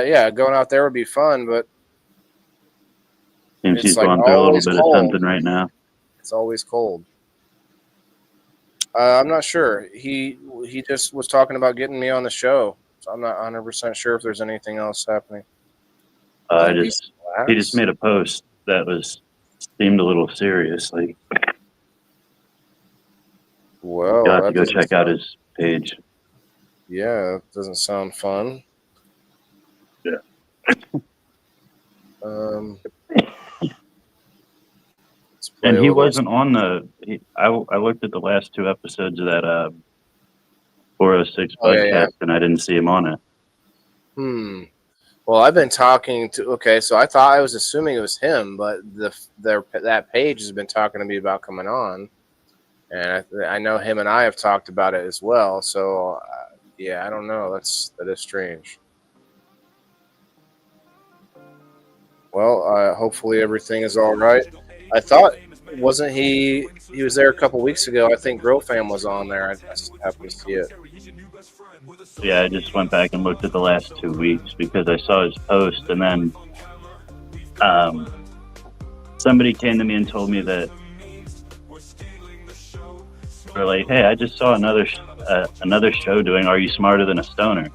Yeah, going out there would be fun, but And it's she's like going through a little always bit cold. of something right now. It's always cold. I'm not sure. He just was talking about getting me on the show, so I'm not 100% sure if there's anything else happening. He just made a post that seemed a little serious. Like, Whoa, you'll have to that go doesn't check out sound- his page. Yeah, that doesn't sound fun. Yeah. let's play And a he little- wasn't on I looked at the last 2 episodes of that 406 Oh, podcast, yeah. and I didn't see him on it. Well, I've been talking to. Okay, so I was assuming it was him, but that page has been talking to me about coming on, and I know him and I have talked about it as well. So yeah, I don't know. That is strange. Well, hopefully everything is all right. I thought wasn't he was there a couple weeks ago. I think GrowFam was on there. I just happened to see it. Yeah, I just went back and looked at the last 2 weeks because I saw his post, and then somebody came to me and told me that they're like, "Hey, I just saw another show doing Are You Smarter Than a Stoner?"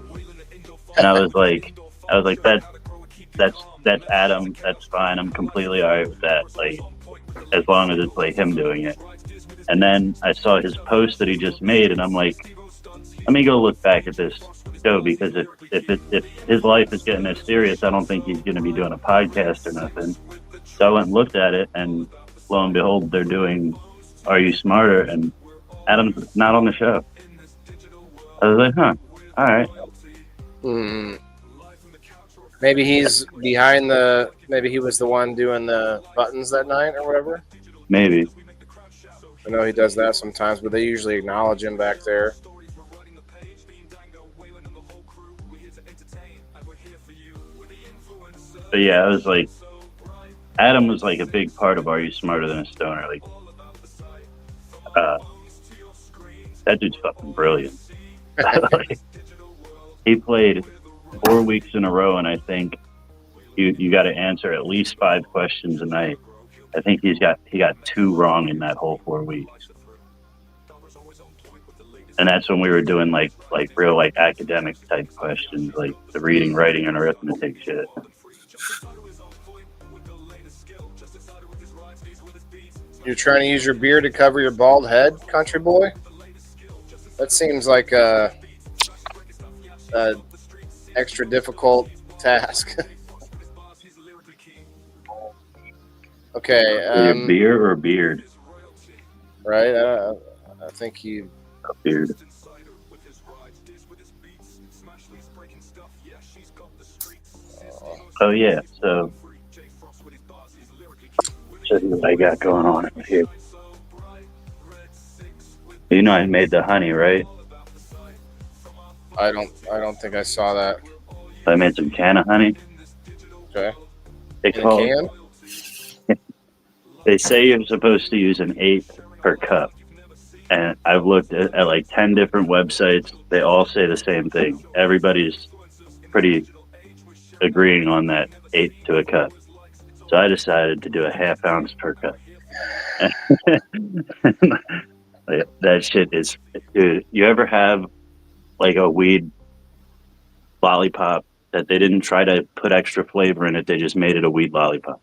And I was like, that's Adam. That's fine. I'm completely alright with that. Like, as long as it's like him doing it. And then I saw his post that he just made, and I'm like, let me go look back at this show, because if his life is getting this serious, I don't think he's going to be doing a podcast or nothing. So I went and looked at it, and lo and behold, they're doing Are You Smarter? And Adam's not on the show. I was like, huh, all right. Maybe he's behind maybe he was the one doing the buttons that night or whatever. Maybe. I know he does that sometimes, but they usually acknowledge him back there. But yeah, I was like, Adam was like a big part of Are You Smarter Than a Stoner? Like, that dude's fucking brilliant. Like, he played 4 weeks in a row, and I think you got to answer at least 5 questions a night. I think he got 2 wrong in that whole 4 weeks. And that's when we were doing like real like academic type questions, like the reading, writing, and arithmetic shit. You're trying to use your beard to cover your bald head, country boy? That seems like a extra difficult task. Okay. Beer or beard? Right. I think you. A beard. Oh yeah. So, show you what I got going on over here. You know, I made the honey, right? I don't think I saw that. So I made some can of honey. Okay. It's In a called, can? they say you're supposed to use 1/8 per cup. And I've looked at like 10 different websites. They all say the same thing. Everybody's pretty agreeing on that 1/8 to a cup. So I decided to do a 1/2 ounce per cup. That shit is, dude, you ever have like a weed lollipop that they didn't try to put extra flavor in it? They just made it a weed lollipop.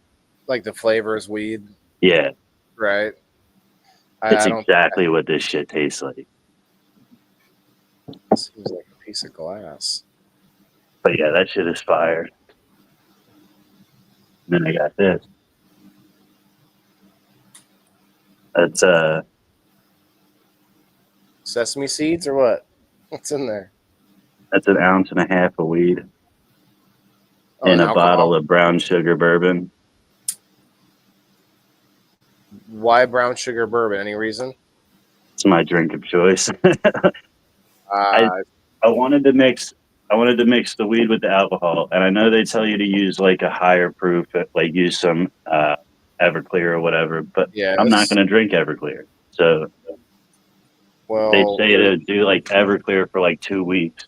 Like the flavor is weed, Yeah. right? It's I don't. exactly what this shit tastes like. It seems like a piece of glass. But yeah, that shit is fire. And then I got this. That's Sesame seeds or what? What's in there? that's an ounce and a half of weed Oh, in a alcohol. bottle of brown sugar bourbon. Why brown sugar bourbon? Any reason? It's my drink of choice. Uh, I wanted to mix the weed with the alcohol, and I know they tell you to use like a higher proof, like use some Everclear or whatever, but yeah. I'm not going to drink Everclear. So Well, they say to do like Everclear for like 2 weeks.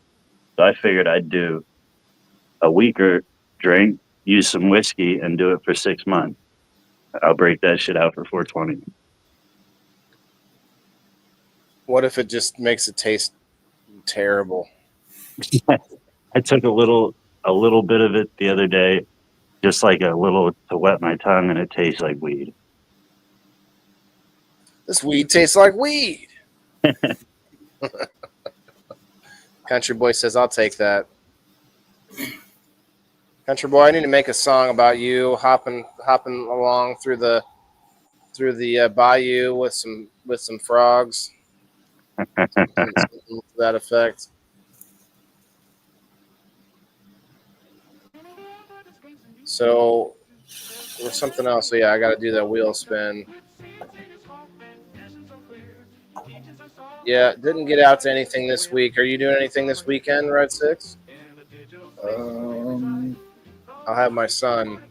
So I figured I'd do a weaker drink, use some whiskey, and do it for 6 months. I'll break that shit out for 420. what if it just makes it taste terrible? I took a little bit of it the other day, just like a little to wet my tongue, and it tastes like weed. This weed tastes like weed. Country Boy says, "I'll take that." Country Boy, I need to make a song about you hopping along through the bayou with some frogs. To that effect. So there's something else. So yeah, I got to do that wheel spin. Yeah, didn't get out to anything this week. Are you doing anything this weekend, Red Six? I'll have my son,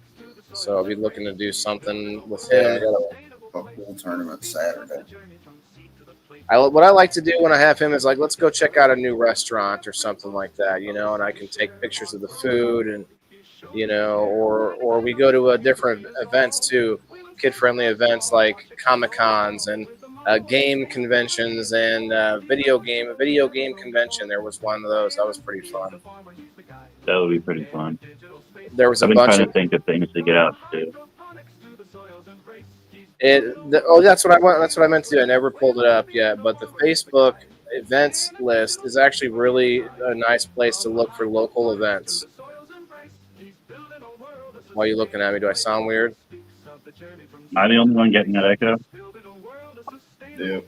so I'll be looking to do something with Yeah, I him. got a pool tournament Saturday. What I like to do when I have him is like, let's go check out a new restaurant or something like that, and I can take pictures of the food and, or we go to different events too, kid-friendly events like Comic-Cons and game conventions and video game convention. There was one of those. That was pretty fun. That would be pretty fun. There was a I've been bunch trying of to think of things to get out to. that's what I meant to do. I never pulled it up yet, but the Facebook events list is actually really a nice place to look for local events. Why are you looking at me? Do I sound weird? Am I the only one getting that echo? Yeah.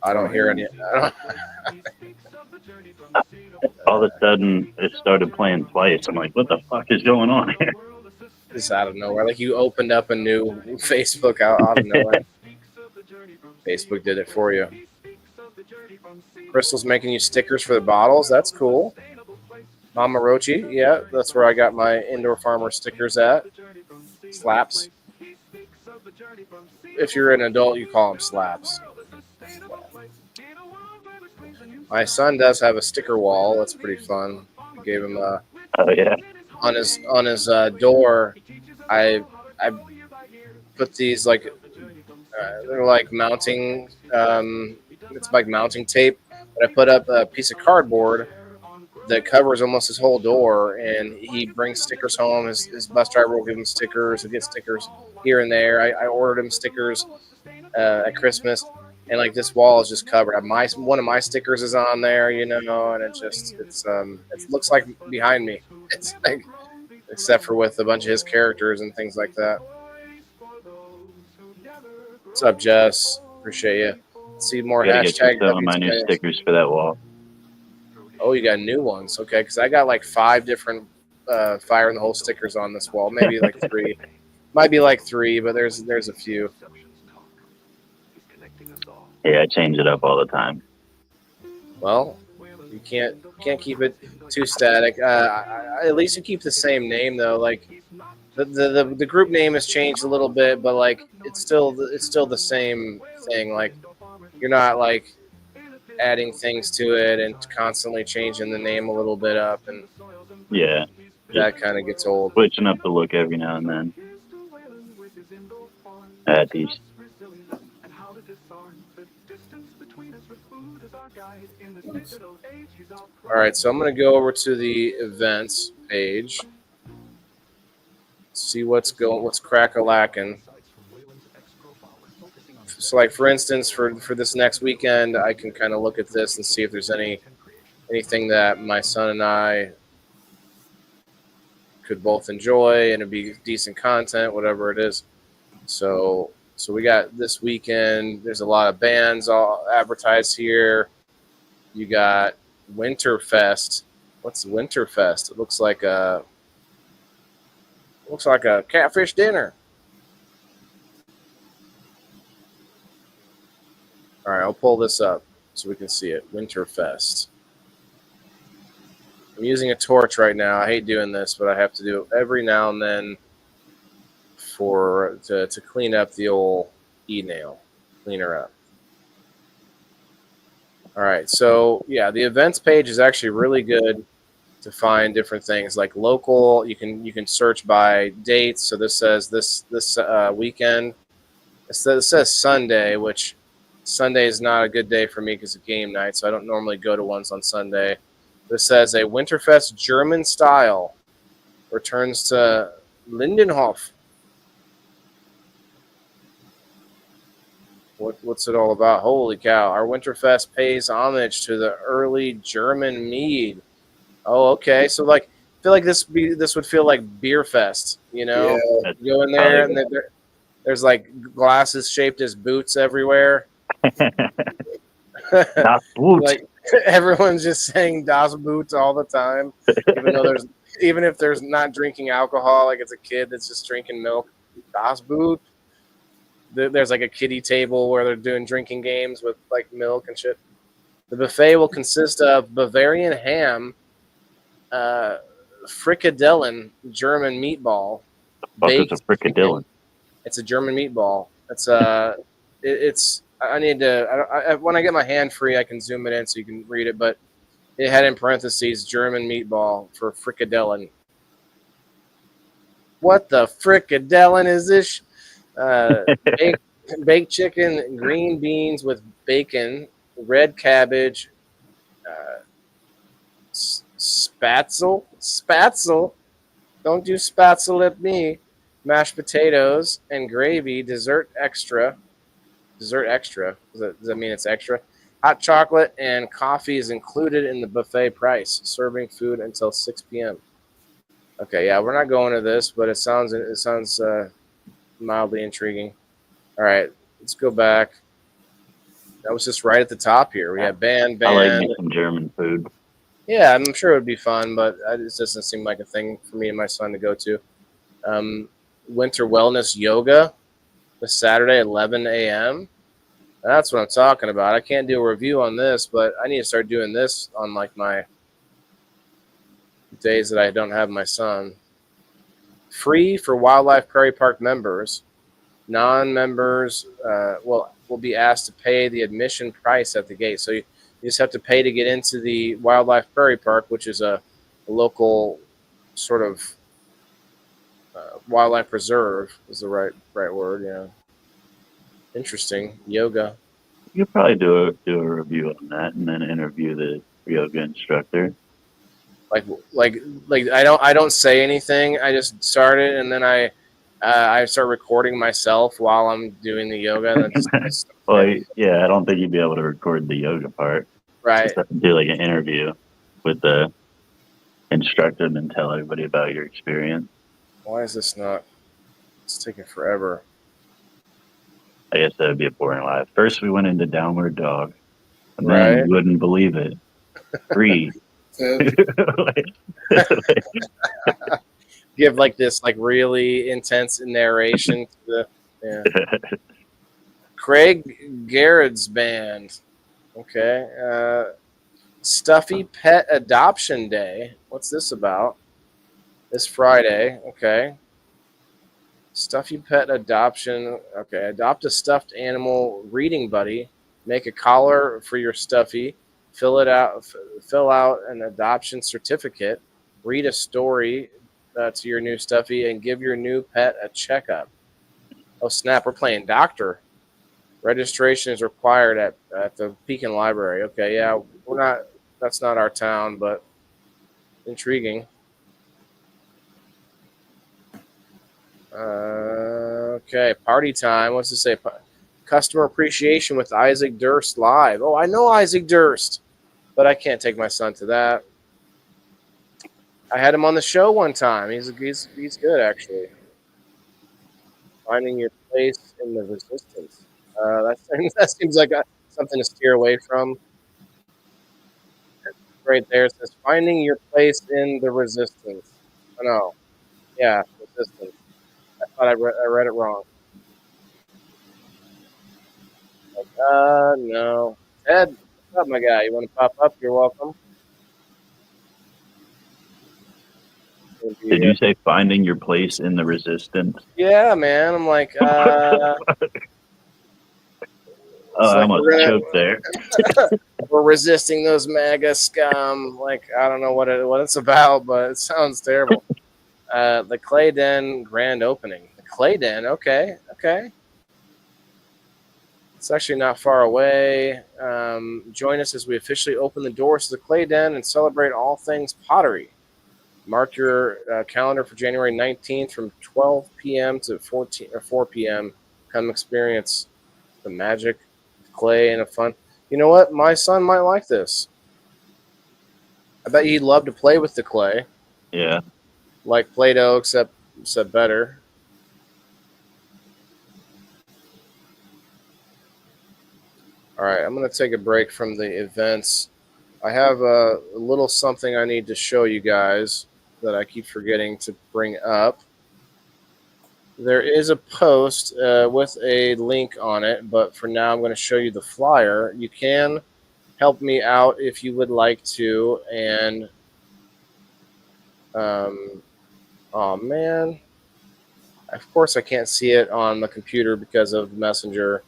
I don't hear any. All of a sudden, it started playing twice. I'm like, what the fuck is going on here? Just out of nowhere. Like you opened up a new Facebook out of nowhere. Facebook did it for you. Crystal's making you stickers for the bottles. That's cool. Mama Rochi, yeah, that's where I got my Indoor Farmer stickers at. Slaps. If you're an adult, you call them slaps. My son does have a sticker wall. That's pretty fun. I gave him Oh yeah. on his door. I put these like they're like mounting. It's like mounting tape. But I put up a piece of cardboard that covers almost his whole door, and he brings stickers home. His bus driver will give him stickers. He'll get stickers here and there. I ordered him stickers at Christmas, and like this wall is just covered. One of my stickers is on there, and it looks like behind me. It's like, except for with a bunch of his characters and things like that. What's up, Jess? Appreciate you. See more Gotta get hashtag. some of my new stickers for that wall. Oh, you got new ones. Okay, because I got like 5 different Fire in the Hole stickers on this wall. Maybe like 3. Might be like 3, but there's a few. Yeah, I change it up all the time. Well, you can't keep it too static. At least you keep the same name though. Like the group name has changed a little bit, but like it's still the same thing. Like you're not like adding things to it and constantly changing the name a little bit up, and Yeah. that kind of gets old. Switching up the look every now and then. At these. All right, so I'm going to go over to the events page, see what's crack-a-lacking. like for instance, for this next weekend, I can kind of look at this and see if there's anything that my son and I could both enjoy and it'd be decent content, whatever it is. So we got this weekend. There's a lot of bands all advertised here. You got Winterfest. What's Winterfest? It looks like a catfish dinner. All right, I'll pull this up so we can see it. Winterfest. I'm using a torch right now. I hate doing this, but I have to do it every now and then to clean up the old e-nail. Clean her up. All right, so yeah, the events page is actually really good to find different things like local. You can search by dates. So this says this weekend. It says Sunday, which Sunday is not a good day for me because of game night, so I don't normally go to ones on Sunday. This says a Winterfest German style returns to Lindenhof. What's it all about? Holy cow. Our Winterfest pays homage to the early German mead. Oh, okay. So like I feel like this would feel like Beer Fest, you know? Yeah. You go in there and there's like glasses shaped as boots everywhere. Das Boot. Like everyone's just saying Das Boot all the time, even if there's not drinking alcohol, like it's a kid that's just drinking milk. Das Boot. There's like a kiddie table where they're doing drinking games with like milk and shit. The buffet will consist of Bavarian ham, frikadellen, German meatball. What is a frikadellen? It's a German meatball. It's I need to when I get my hand free, I can zoom it in so you can read it. But it had in parentheses German meatball for frikadellen. What the frikadellen is this? Baked chicken, green beans with bacon, red cabbage, spatzel. Don't you spatzel at me. Mashed potatoes and gravy, dessert extra. Does that mean it's extra? Hot chocolate and coffee is included in the buffet price. Serving food until 6 p.m. Okay, yeah, we're not going to this, but it sounds mildly intriguing. All right, let's go back. That was just right at the top here. We have band. I like me some German food. Yeah, I'm sure it would be fun, but it just doesn't seem like a thing for me and my son to go to. Winter Wellness Yoga this Saturday, 11 a.m. That's what I'm talking about. I can't do a review on this, but I need to start doing this on like my days that I don't have my son. Free for Wildlife Prairie Park members. Non-members will be asked to pay the admission price at the gate. So you just have to pay to get into the Wildlife Prairie Park, which is a local sort of wildlife preserve is the right word. Yeah. Interesting. Yoga. You could probably do a review on that and then interview the yoga instructor. Like I don't say anything. I just start it and then I start recording myself while I'm doing the yoga. Well, yeah, I don't think you'd be able to record the yoga part. Right. Just have to do like an interview with the instructor and then tell everybody about your experience. Why is this not? It's taking forever. I guess that would be a boring life. First, we went into Downward Dog. And Right. then you wouldn't believe it. Free. Give like this like really intense narration to the Craig Garrett's band. Okay. Stuffy Pet Adoption Day. What's this about? This Friday. Okay. Stuffy Pet Adoption. Okay. Adopt a stuffed animal reading buddy. Make a collar for your stuffy. Fill out an adoption certificate. Read a story to your new stuffy and give your new pet a checkup. Oh snap! We're playing doctor. Registration is required at the Pekin Library. Okay, yeah, we're not. That's not our town, but intriguing. Okay, party time. What's it say? customer appreciation with Isaac Durst live. Oh, I know Isaac Durst, but I can't take my son to that. I had him on the show one time. He's good, actually. Finding your place in the resistance. That seems like something to steer away from. Right there, it says finding your place in the resistance. Oh, no. Yeah, resistance. I thought I read it wrong. No. Ted, what's up, my guy? You want to pop up? You're welcome. Did you say finding your place in the resistance? Yeah, man. I'm like, I almost choked there. We're resisting those MAGA scum. Like, I don't know what it's about, but it sounds terrible. The Clay Den grand opening. The Clay Den, okay. It's actually not far away. Join us as we officially open the doors to the Clay Den and celebrate all things pottery. Mark your calendar for January 19th from 12 p.m. to 4 p.m. Come experience the magic of clay and a fun. You know what? My son might like this. I bet he'd love to play with the clay. Yeah. Like Play-Doh, except better. All right, I'm going to take a break from the events. I have a little something I need to show you guys that I keep forgetting to bring up. There is a post with a link on it, but for now I'm going to show you the flyer. You can help me out if you would like to, and oh man, of course I can't see it on the computer because of Messenger.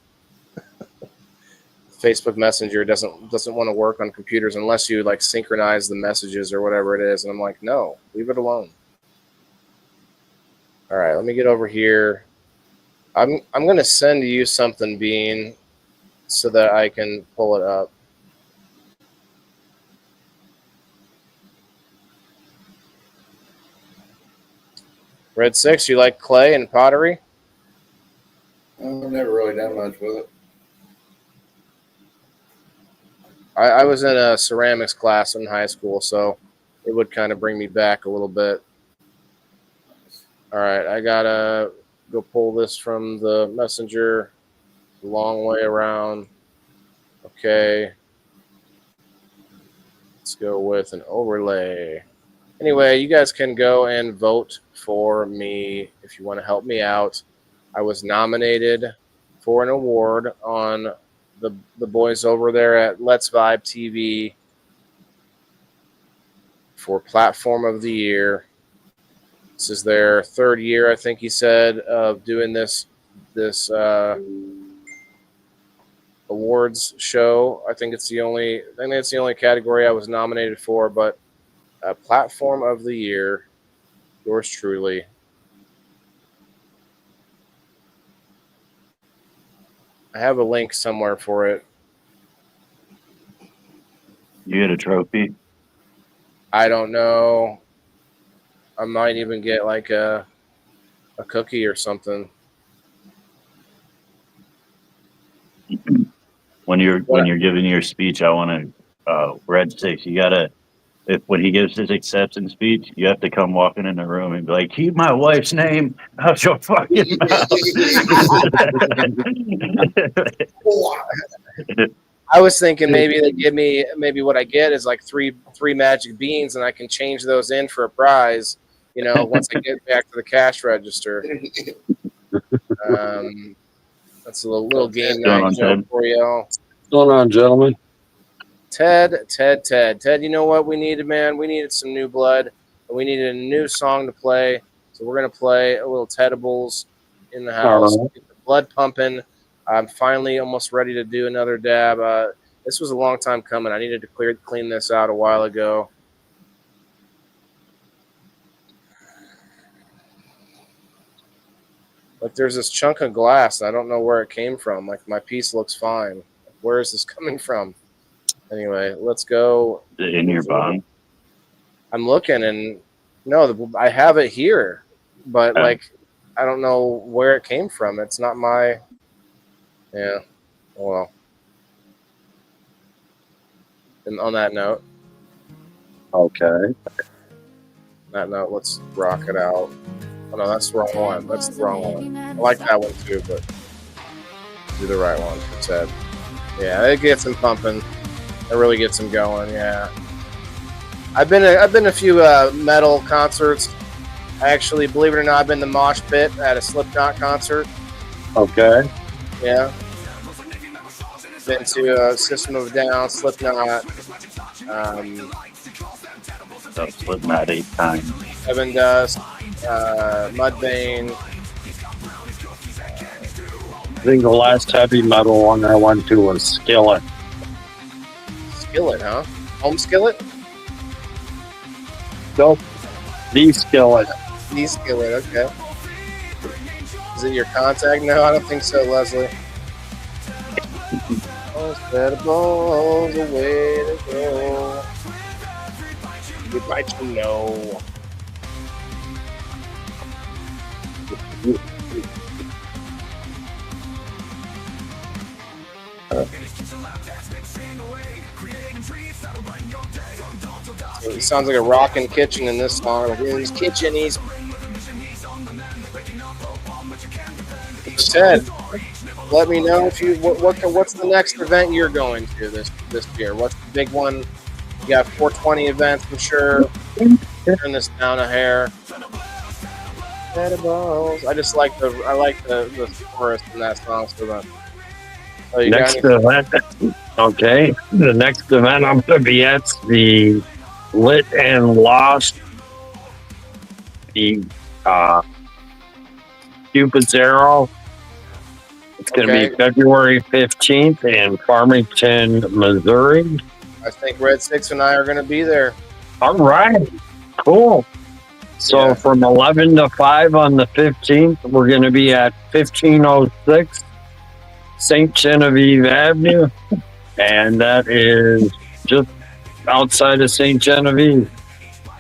Facebook Messenger doesn't want to work on computers unless you like synchronize the messages or whatever it is. And I'm like, no, leave it alone. All right, let me get over here. I'm going to send you something, Bean, so that I can pull it up. Red 6, you like clay and pottery? I've never really done much with it. I was in a ceramics class in high school, so it would kind of bring me back a little bit. All right, I got to go pull this from the Messenger. A long way around. Okay. Let's go with an overlay. Anyway, you guys can go and vote for me if you want to help me out. I was nominated for an award on the boys over there at Let's Vibe TV for Platform of the Year. This is their third year, I think he said, of doing this awards show. I think it's the only category I was nominated for, but Platform of the Year, yours truly. I have a link somewhere for it. You get a trophy? I don't know. I might even get like a cookie or something. When you're giving your speech, I want to Red 6. You gotta, when he gives his acceptance speech, you have to come walking in the room and be like, "Keep my wife's name out your fucking mouth." I was thinking maybe they give me what I get is like three magic beans, and I can change those in for a prize. You know, once I get back to the cash register. That's a little game night joke for y'all. What's going on, gentlemen? Ted, you know what we needed, man? We needed some new blood, and we needed a new song to play. So we're going to play a little Tedibles in the house. Get the blood pumping. I'm finally almost ready to do another dab. This was a long time coming. I needed to clean this out a while ago. Like there's this chunk of glass, and I don't know where it came from. Like my piece looks fine. Where is this coming from? Anyway, let's go. In your bong? I'm looking, and no, I have it here, but like I don't know where it came from. It's not my. Yeah. Well. And on that note, Okay. let's rock it out. Oh no, that's the wrong one. That's the wrong one. I like that one too, but do the right one instead. Yeah, it gets him pumping. It really gets him going. Yeah. I've been a few metal concerts. I actually, believe it or not, I've been to Mosh Pit at a Slipknot concert. Okay. Yeah. Been to System of a Down, Slipknot. So Slipknot 8 times. Heaven Dust, Mudvayne. I think the last heavy metal one I went to was Skillet. Skillet, huh? Home Skillet? Nope. The Skillet. The Skillet, okay. Is it your contact? No, I don't think so, Leslie. Balls, a way to go. Goodbye to no. It sounds like a rockin' kitchen in this song. Like in his kitchen, he's said. Let me know if you what's the next event you're going to this year. What's the big one? You got 420 events, I'm sure. Turn this down a hair. Edibles. I just like the chorus in that song so much. Oh, you Next got event. Okay. The next event I'm going to be at's the Lit and Lost. The Cupid Zero. It's going to Okay. be February 15th in Farmington, Missouri. I think Red Six and I are going to be there. All right. Cool. So Yeah. from 11 to 5 on the 15th, we're going to be at 1506 St. Genevieve Avenue. And that is just outside of St. Genevieve,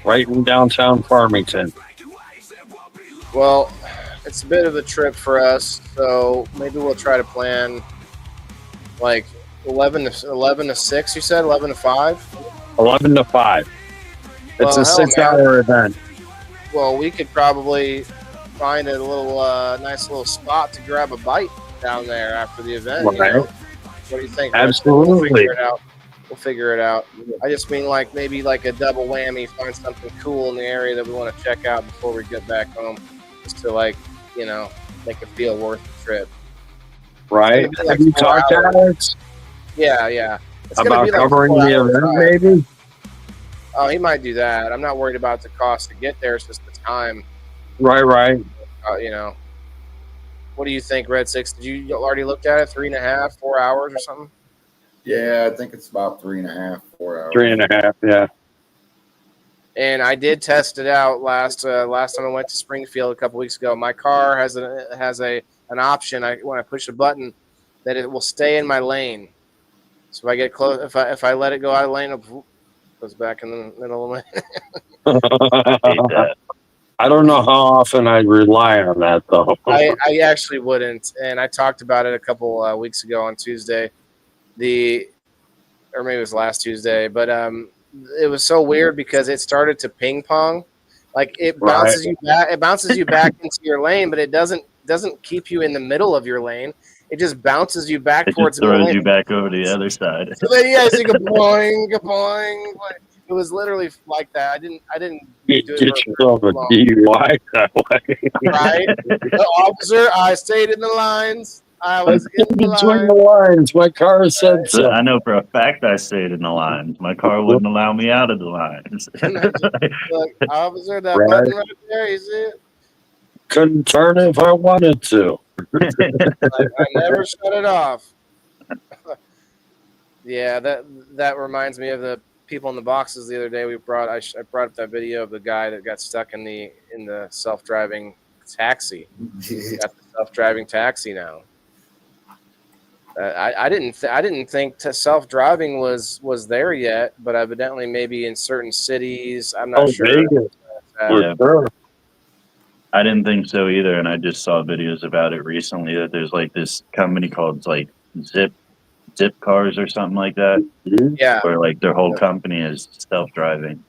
right in downtown Farmington. Well, it's a bit of a trip for us, so maybe we'll try to plan like 11 to 6, you said? 11 to 5? 11 to 5. It's Well, a hell, 6-hour event. Well, we could probably find a little nice little spot to grab a bite down there after the event. You Right. know? What do you think? Absolutely. We'll figure it out. We'll figure it out. I just mean like maybe like a double whammy, find something cool in the area that we want to check out before we get back home, just to like, you know, make it feel worth the trip. Right? It's gonna be like Have you 4 talked to hours. Alex Yeah. It's gonna about be like covering 4 the hours event, drive. maybe? Oh, he might do that. I'm not worried about the cost to get there. It's just the time. Right. You know. What do you think, Red Six? Did you already looked at it? 3.5, 4 hours or something? Yeah, I think it's about 3.5, 4 hours. 3.5, yeah. And I did test it out last time I went to Springfield a couple weeks ago. My car has an option. When I push a button, that it will stay in my lane. So if I get close, if I let it go out of lane, it goes back in the middle of my. Hate that. I don't know how often I rely on that, though. I actually wouldn't, and I talked about it a couple weeks ago on Tuesday, or maybe it was last Tuesday, but it was so weird because it started to ping pong, like it bounces you back, into your lane, but it doesn't keep you in the middle of your lane. It just bounces you back It towards just the throws lane. you back over to the other side. So then, yeah, it's like a boing, boing. It was literally like that. I didn't You do get it for yourself a long. DUI that way. Right? The officer, I stayed in the lines. I was in the Between line. the lines, my car said So so. I know for a fact I stayed in the lines. My car wouldn't allow me out of the lines. Look, officer, that Right. button right there, you see it? Couldn't turn it if I wanted to. Like, I never shut it off. Yeah, that reminds me of the people in the boxes the other day. I brought up that video of the guy that got stuck in the self-driving taxi. Got the self-driving taxi now. I didn't think self-driving was there yet, but evidently maybe in certain cities. I'm not sure. Vegas, for Yeah. sure. I didn't think so either, and I just saw videos about it recently that there's like this company called like Zip Cars or something like that, Yeah. where like their whole company is self-driving.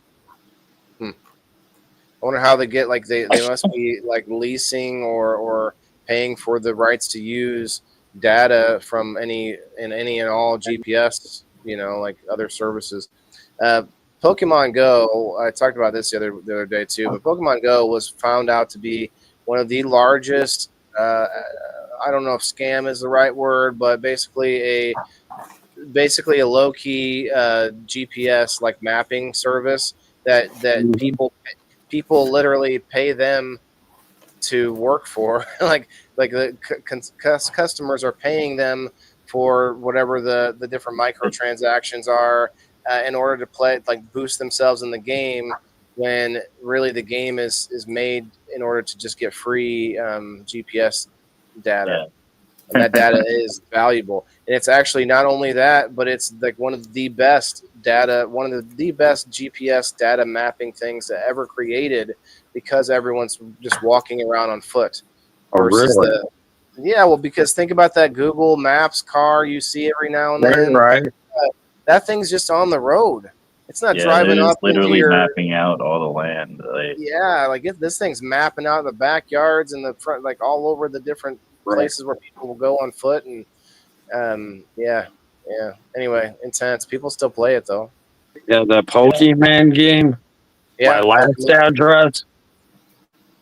I wonder how they get like they must be like leasing or paying for the rights to use data from any and all GPS, like other services. Pokemon Go, I talked about this the other day too, but Pokemon Go was found out to be one of the largest. I don't know if scam is the right word, but basically a low key GPS like mapping service that people literally pay them to work for. like the customers are paying them for whatever the different microtransactions are in order to play, like, boost themselves in the game, when really the game is made in order to just get free GPS data. Yeah. And that data is valuable. And it's actually not only that, but it's like one of the best GPS data mapping things that ever created, because everyone's just walking around on foot. Oh, really? Yeah, well, because think about that Google Maps car you see every now and then. Right. That thing's just on the road. It's not Yeah, driving they're up just literally into your, mapping out all the land. yeah, like this thing's mapping out the backyards and the front, like all over the different places where people will go on foot. And yeah. Anyway, intense. People still play it though. Yeah, the Pokemon game. Yeah, My last address.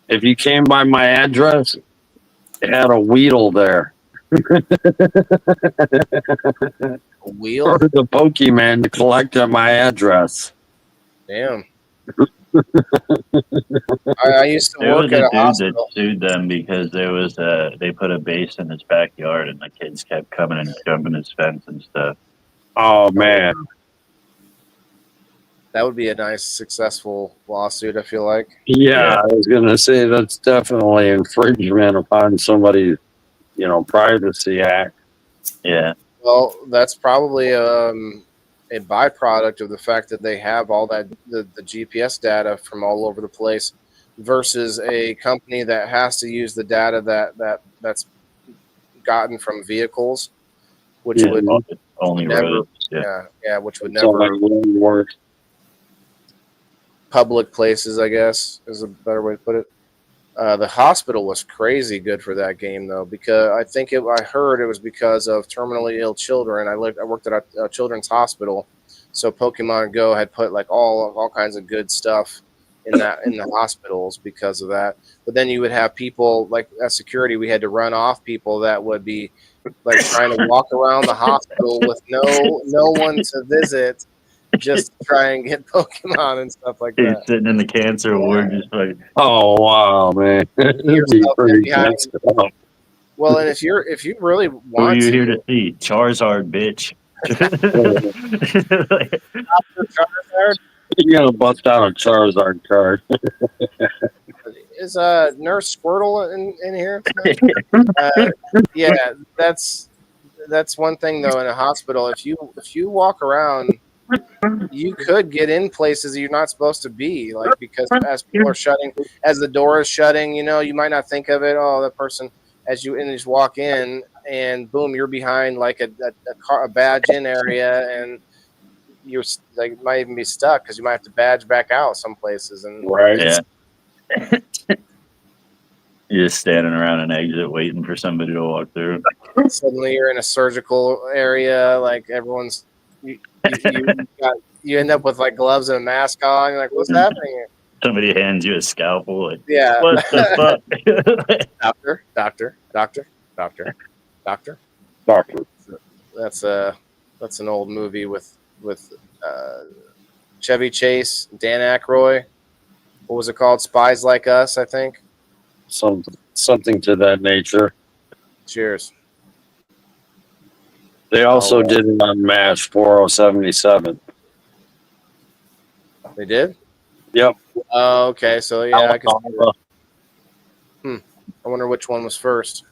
If you came by my address, it had a Weedle there. a wheel. For the Pokemon to collect at my address. Damn. I used to There work was at a a dude hospital. that sued them because they put a base in his backyard and the kids kept coming and jumping his fence and stuff. Oh man. That would be a nice, successful lawsuit, I feel like. Yeah, I was gonna say that's definitely infringement upon somebody's, Privacy Act. Yeah. Well, that's probably a byproduct of the fact that they have all that the GPS data from all over the place, versus a company that has to use the data that's gotten from vehicles, which would only never, roads. which would So never work. public places, I guess, is a better way to put it. The hospital was crazy good for that game though, because I heard it was because of terminally ill children. I worked at a children's hospital, so Pokemon Go had put like all kinds of good stuff in the hospitals because of that. But then you would have people like at security. We had to run off people that would be like trying to walk around the hospital with no one to visit, just to try and get Pokemon and stuff like He's that. sitting in the cancer ward just like, Oh wow, man. That'd be Yourself pretty behind- messed up. Well, and if you really who are want you to, here to see? Charizard, bitch. Charizard, You're gonna bust out a Charizard card. is Nurse Squirtle in here? Yeah, that's one thing though. In a hospital, if you walk around, you could get in places you're not supposed to be, like, because as people are shutting, as the door is shutting, you might not think of it. Oh, that person, as you just walk in, and boom, you're behind like a badge in area, and you're like might even be stuck because you might have to badge back out some places. And Right. Yeah. You're just standing around an exit waiting for somebody to walk through. suddenly you're in a surgical area, like everyone's you end up with like gloves and a mask on. You're like, what's happening here? Somebody hands you a scalpel. Like, Yeah. what the fuck? Doctor. Doctor. That's an old movie with Chevy Chase, Dan Aykroyd. What was it called? Spies Like Us, I think. Something to that nature. Cheers. They also did it on MASH 4077. They did? Yep. Oh, okay. So yeah, I can see that. I wonder which one was first.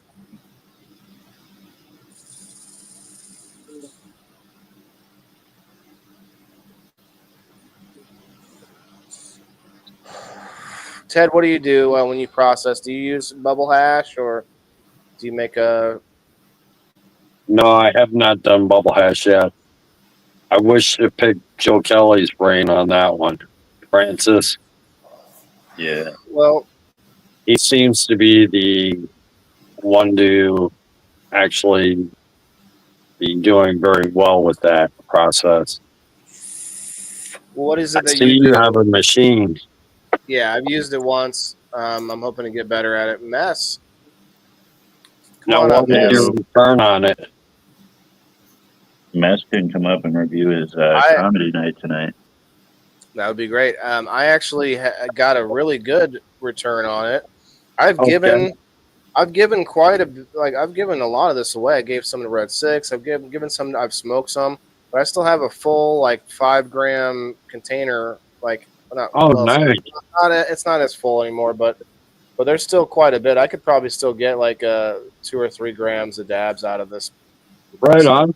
Ted, what do you do when you process? Do you use bubble hash or do you make a? No, I have not done bubble hash yet. I wish to pick Joe Kelly's brain on that one. Francis, Yeah. Well, he seems to be the one to actually be doing very well with that process. what is I it that see you you do? have a machine. Yeah, I've used it once. I'm hoping to get better at it. Mess. Come Now, on what up, was Mess. your return on it? Mess can come up and review his comedy night tonight. That would be great. I actually got a really good return on it. I've Okay. given quite a like I've given a lot of this away. I gave some to Red Six. I've given some. I've smoked some, but I still have a full like 5 gram container. Like not, Oh, well, nice. it's not as full anymore, but there's still quite a bit. I could probably still get like 2 or 3 grams of dabs out of this. Right on.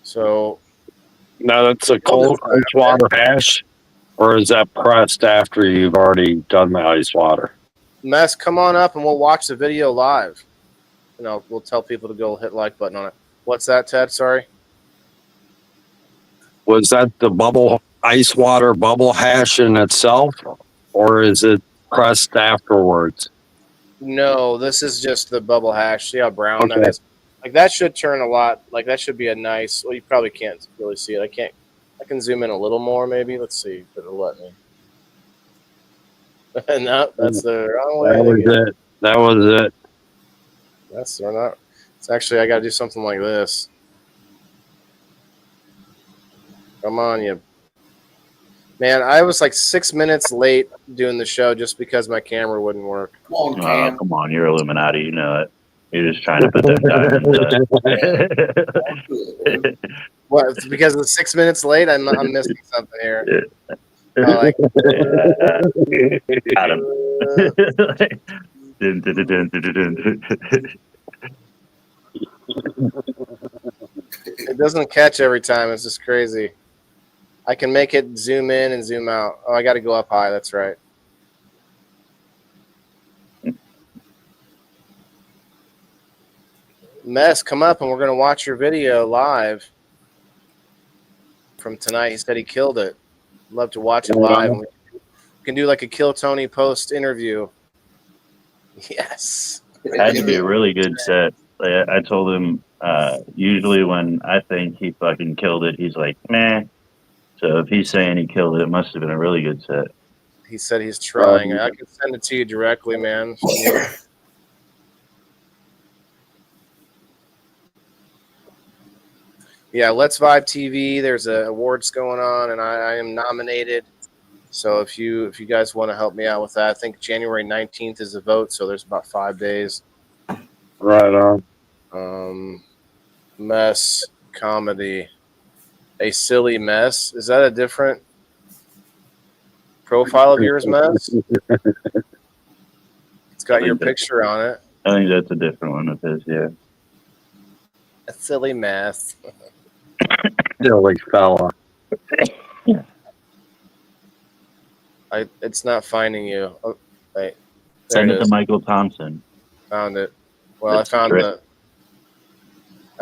So Now, that's a cold ice water hash, or is that pressed after you've already done the ice water? Mess, come on up and we'll watch the video live. We'll tell people to go hit like button on it. What's that, Ted? Sorry. Was that the bubble ice water bubble hash in itself, or is it pressed afterwards? No, this is just the bubble hash. See how brown that Okay. is? Like that should turn a lot. Like that should be a nice. Well, you probably can't really see it. I can zoom in a little more, maybe. Let's see if it'll let me. No, that's the wrong way. That was it. That was it. That's or not. It's actually I got to do something like this. Come on, you. Man, I was like 6 minutes late doing the show just because my camera wouldn't work. Come on, Oh, Cam. come on, you're Illuminati. You know it. You're just trying to put that time into it. What? It's because it's 6 minutes late. I'm missing something here. Like, Got him. Dun, dun, dun, dun, dun, dun, dun. it doesn't catch every time. It's just crazy. I can make it zoom in and zoom out. Oh, I got to go up high. That's right. Mess, come up and we're going to watch your video live from tonight. He said he killed it. Love to watch it live. And we can do like a Kill Tony post interview. Yes. It had to be a really good set. Like, I told him usually when I think he fucking killed it, he's like, meh. So if he's saying he killed it, it must have been a really good set. He said he's trying. I can send it to you directly, man. Yeah, Let's Vibe TV. There's awards going on, and I am nominated. So if you guys want to help me out with that, I think January 19th is the vote. So there's about 5 days. Right on. Mess comedy, a silly mess. Is that a different profile of yours, Mess? It's got your picture on it. I think that's a different one with his, yeah. A silly mess. Silly fella. It's not finding you. Oh, wait. There Send it is. to Michael Thompson. Found it. Well, That's I correct.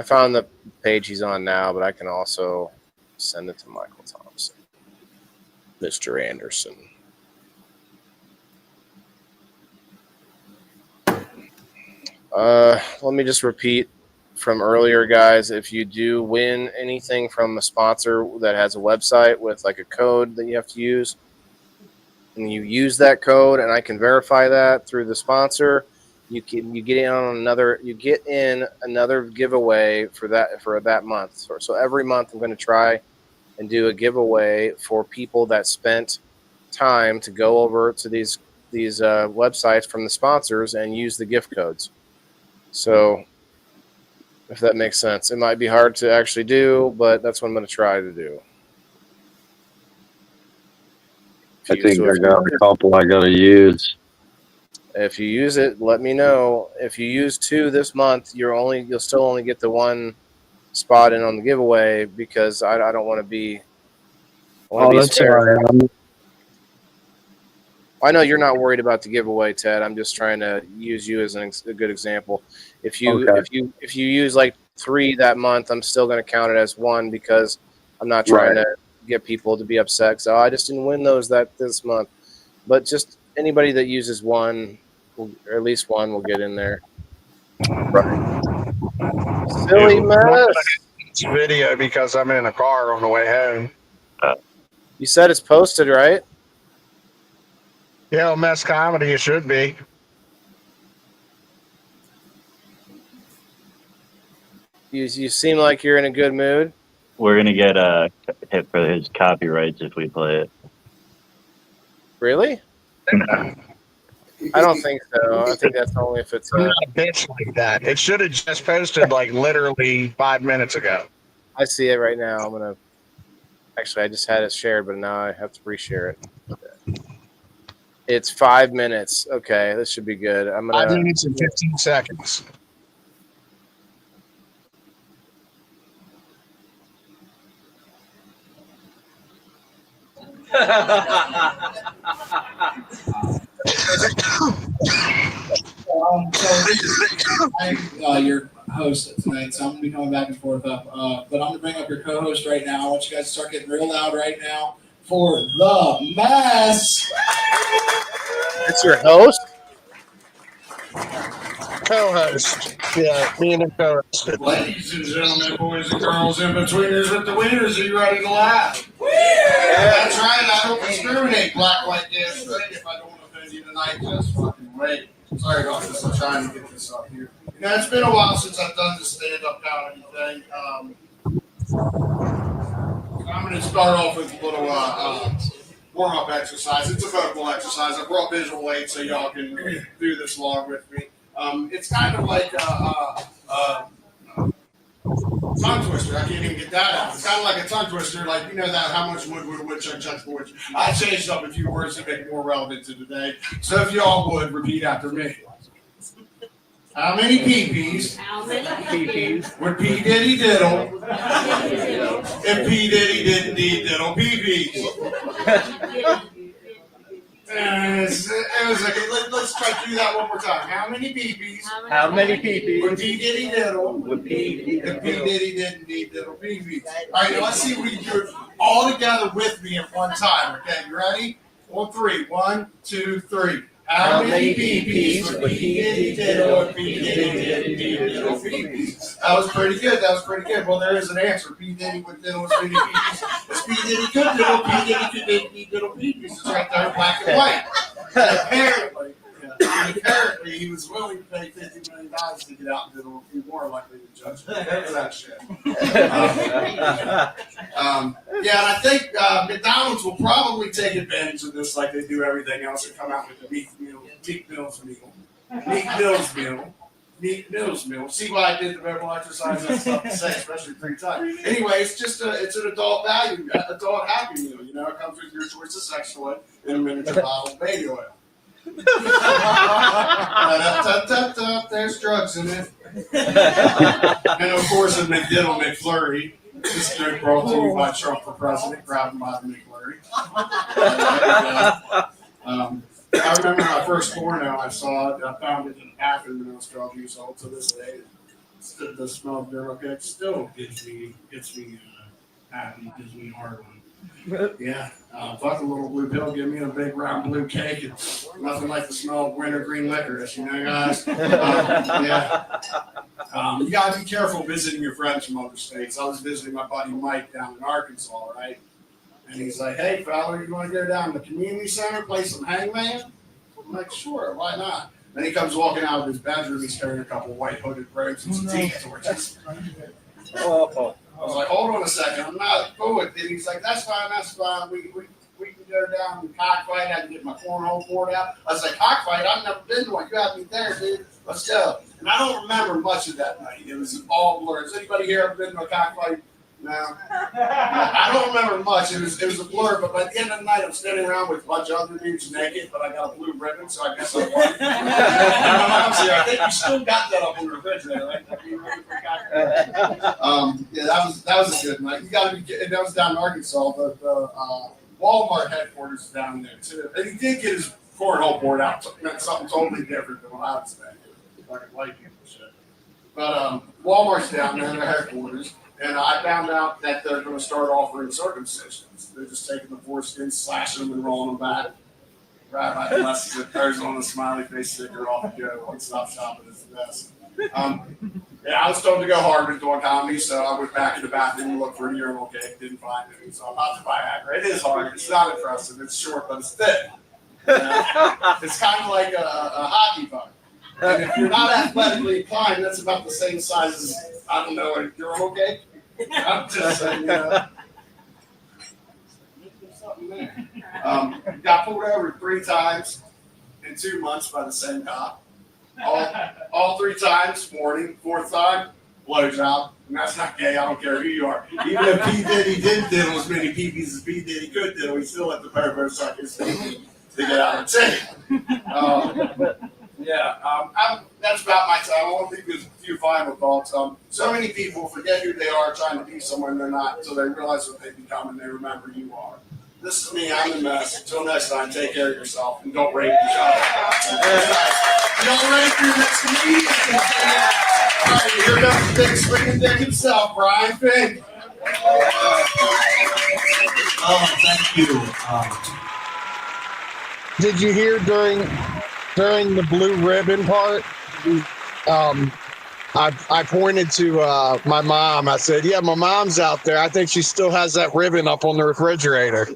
found the page he's on now, but I can also send it to Michael Thompson. Mr. Anderson. Let me just repeat from earlier, guys. If you do win anything from a sponsor that has a website with like a code that you have to use, and you use that code, and I can verify that through the sponsor, you get in another giveaway for that month. So every month I'm going to try and do a giveaway for people that spent time to go over to these websites from the sponsors and use the gift codes. So if that makes sense, it might be hard to actually do, but that's what I'm going to try to do. I think I got a couple I got to use. If you use it, let me know. If you use 2 this month, you'll still only get the 1 spot in on the giveaway because I don't want to be. Oh, that's all right. I know you're not worried about the giveaway, Ted. I'm just trying to use you as a good example. If you use like 3 that month, I'm still going to count it as 1 because I'm not trying to get people to be upset. So I just didn't win those this month. But just anybody that uses 1, or at least 1, will get in there. Right. Silly mess. It's video because I'm in a car on the way home. You said it's posted, right? Yeah, mess comedy. It should be. You seem like you're in a good mood. We're gonna get hit for his copyrights if we play it. Really? I don't think so. I think that's only if it's. I'm not a bitch like that. It should have just posted like literally 5 minutes ago. I see it right now. I'm gonna. Actually, I just had it shared, but now I have to reshare it. It's 5 minutes. Okay, this should be good. I'm 5 gonna. minutes and 15 seconds. I'm your host tonight, so I'm going to be coming back and forth up. But I'm going to bring up your co-host right now. I want you guys to start getting real loud right now for the mess. It's your host. Co-host. Yeah, me and the co-host. Ladies and gentlemen, boys and girls, in-betweeners with the wieners, are you ready to laugh? Yeah, that's right. I don't discriminate. Black, white, gay, straight. If I don't offend you tonight, just fucking wait. Sorry about this. I'm trying to get this up here. You know, it's been a while since I've done the stand-up comedy thing. I'm going to start off with a little warm-up exercise. It's a vocal exercise. I brought visual aids so y'all can do this along with me. It's kind of like tongue twister. I can't even get that out. It's kind of like a tongue twister, like, you know that how much wood would a woodchuck chuck for wood. I changed up a few words to make it more relevant to today. So if y'all would repeat after me. How many pee-pees would P. Diddy diddle if P. Diddy didn't need diddle pee-pees? It was like, let's try to do that one more time. How many pee-pees? How many pee-pees Would P. Diddy diddle would P. if P. Diddy didn't need diddle pee-pees? All right, now let's see if we can do it all together with me at one time. Okay, you ready? On 3. 1, 2, 3. How many pee-pees would P. Diddy diddle if P. Diddy didn't need diddle pee-pees? That was pretty good. Well, there is an answer. P. Diddy would diddle as many pee-pees as P. Diddy could diddle. P. Diddy didn't need diddle pee-pees. It's right there in black and white. And apparently, he was willing to pay $50 million to get out and diddle a few more, likely to judge that shit. Yeah, and I think McDonald's will probably take advantage of this like they do everything else and come out with the Meek Mill's meal. See why I did the verbal exercise? That's tough to say, especially 3 times. Anyway, it's an adult adult happy meal. You know, it comes with your choice of sex toy and a miniature bottle of baby oil. There's drugs in it. And of course, a McDiddle McFlurry. This drink brought to you by Trump for president, grabbing by the McFlurry. I remember my first porno I saw it. I found it in the bathroom when I was 12 years old. To this day, the smell of dermal cake still gets me happy, gives me a hard one. Yeah, fuck a little blue pill, give me a big round blue cake. It's nothing like the smell of wintergreen licorice, you know, guys. You gotta be careful visiting your friends from other states. I was visiting my buddy Mike down in Arkansas, right? And he's like, "Hey, fella, you want to go down to the community center, play some hangman?" I'm like, "Sure, why not?" Then he comes walking out of his bedroom. He's carrying a couple white hooded robes and some tiki torches. I was like, "Hold on a second, I'm not cool with it." He's like, that's fine. We can go down and cockfight. I can get my cornhole poured out. I was like, cockfight? I've never been to one. You have me there, dude. Let's go. And I don't remember much of that night. It was all blur. Has anybody here ever been to a cockfight? No. I don't remember much. It was a blur, but by the end of the night, I'm standing around with a bunch of other dudes naked, but I got a blue ribbon, so I guess I won. And my mom's here. I think you still got that up on the refrigerator, right? That was a good night. You got to be. That was down in Arkansas, but the Walmart headquarters is down there too. And he did get cornhole board out meant something totally different than what I was thinking. Like white people shit. But Walmart's down there in their headquarters, and I found out that they're going to start offering circumcisions. They're just taking the foreskins, slashing them, and rolling them back. Rabbi blesses it, throws on a smiley face sticker off the go. One stop shopping is the best. Yeah, I was told to go Harvard doing comedy, so I went back in the bathroom and looked for a urinal cake. Didn't find any, so I'm about to Viagra. It is hard. It's not impressive. It's short, but it's thick. It's kind of like a hockey puck. And if you're not athletically inclined, that's about the same size as, I don't know, a urinal cake. I'm just saying, you know. There's something there. Got pulled over 3 times in 2 months by the same cop. All 3 times, warning. 4th time, blowjob. And that's not gay. I don't care who you are. Even if P. Diddy didn't diddle as many peepees as P. Diddy could diddle, he still let the pervert suck his peepee to get out of the that's about my time. I want to leave a few final thoughts. So many people forget who they are trying to be someone they're not until they realize what they become and they remember you are. This is me. I'm the mess. Until next time, take care of yourself and don't rape each other. Don't rape your next comedian. All right, here comes the big swinging dick himself, Brian Fink. Oh, thank you. Did you hear during the blue ribbon part? I pointed to my mom. I said, "Yeah, my mom's out there. I think she still has that ribbon up on the refrigerator."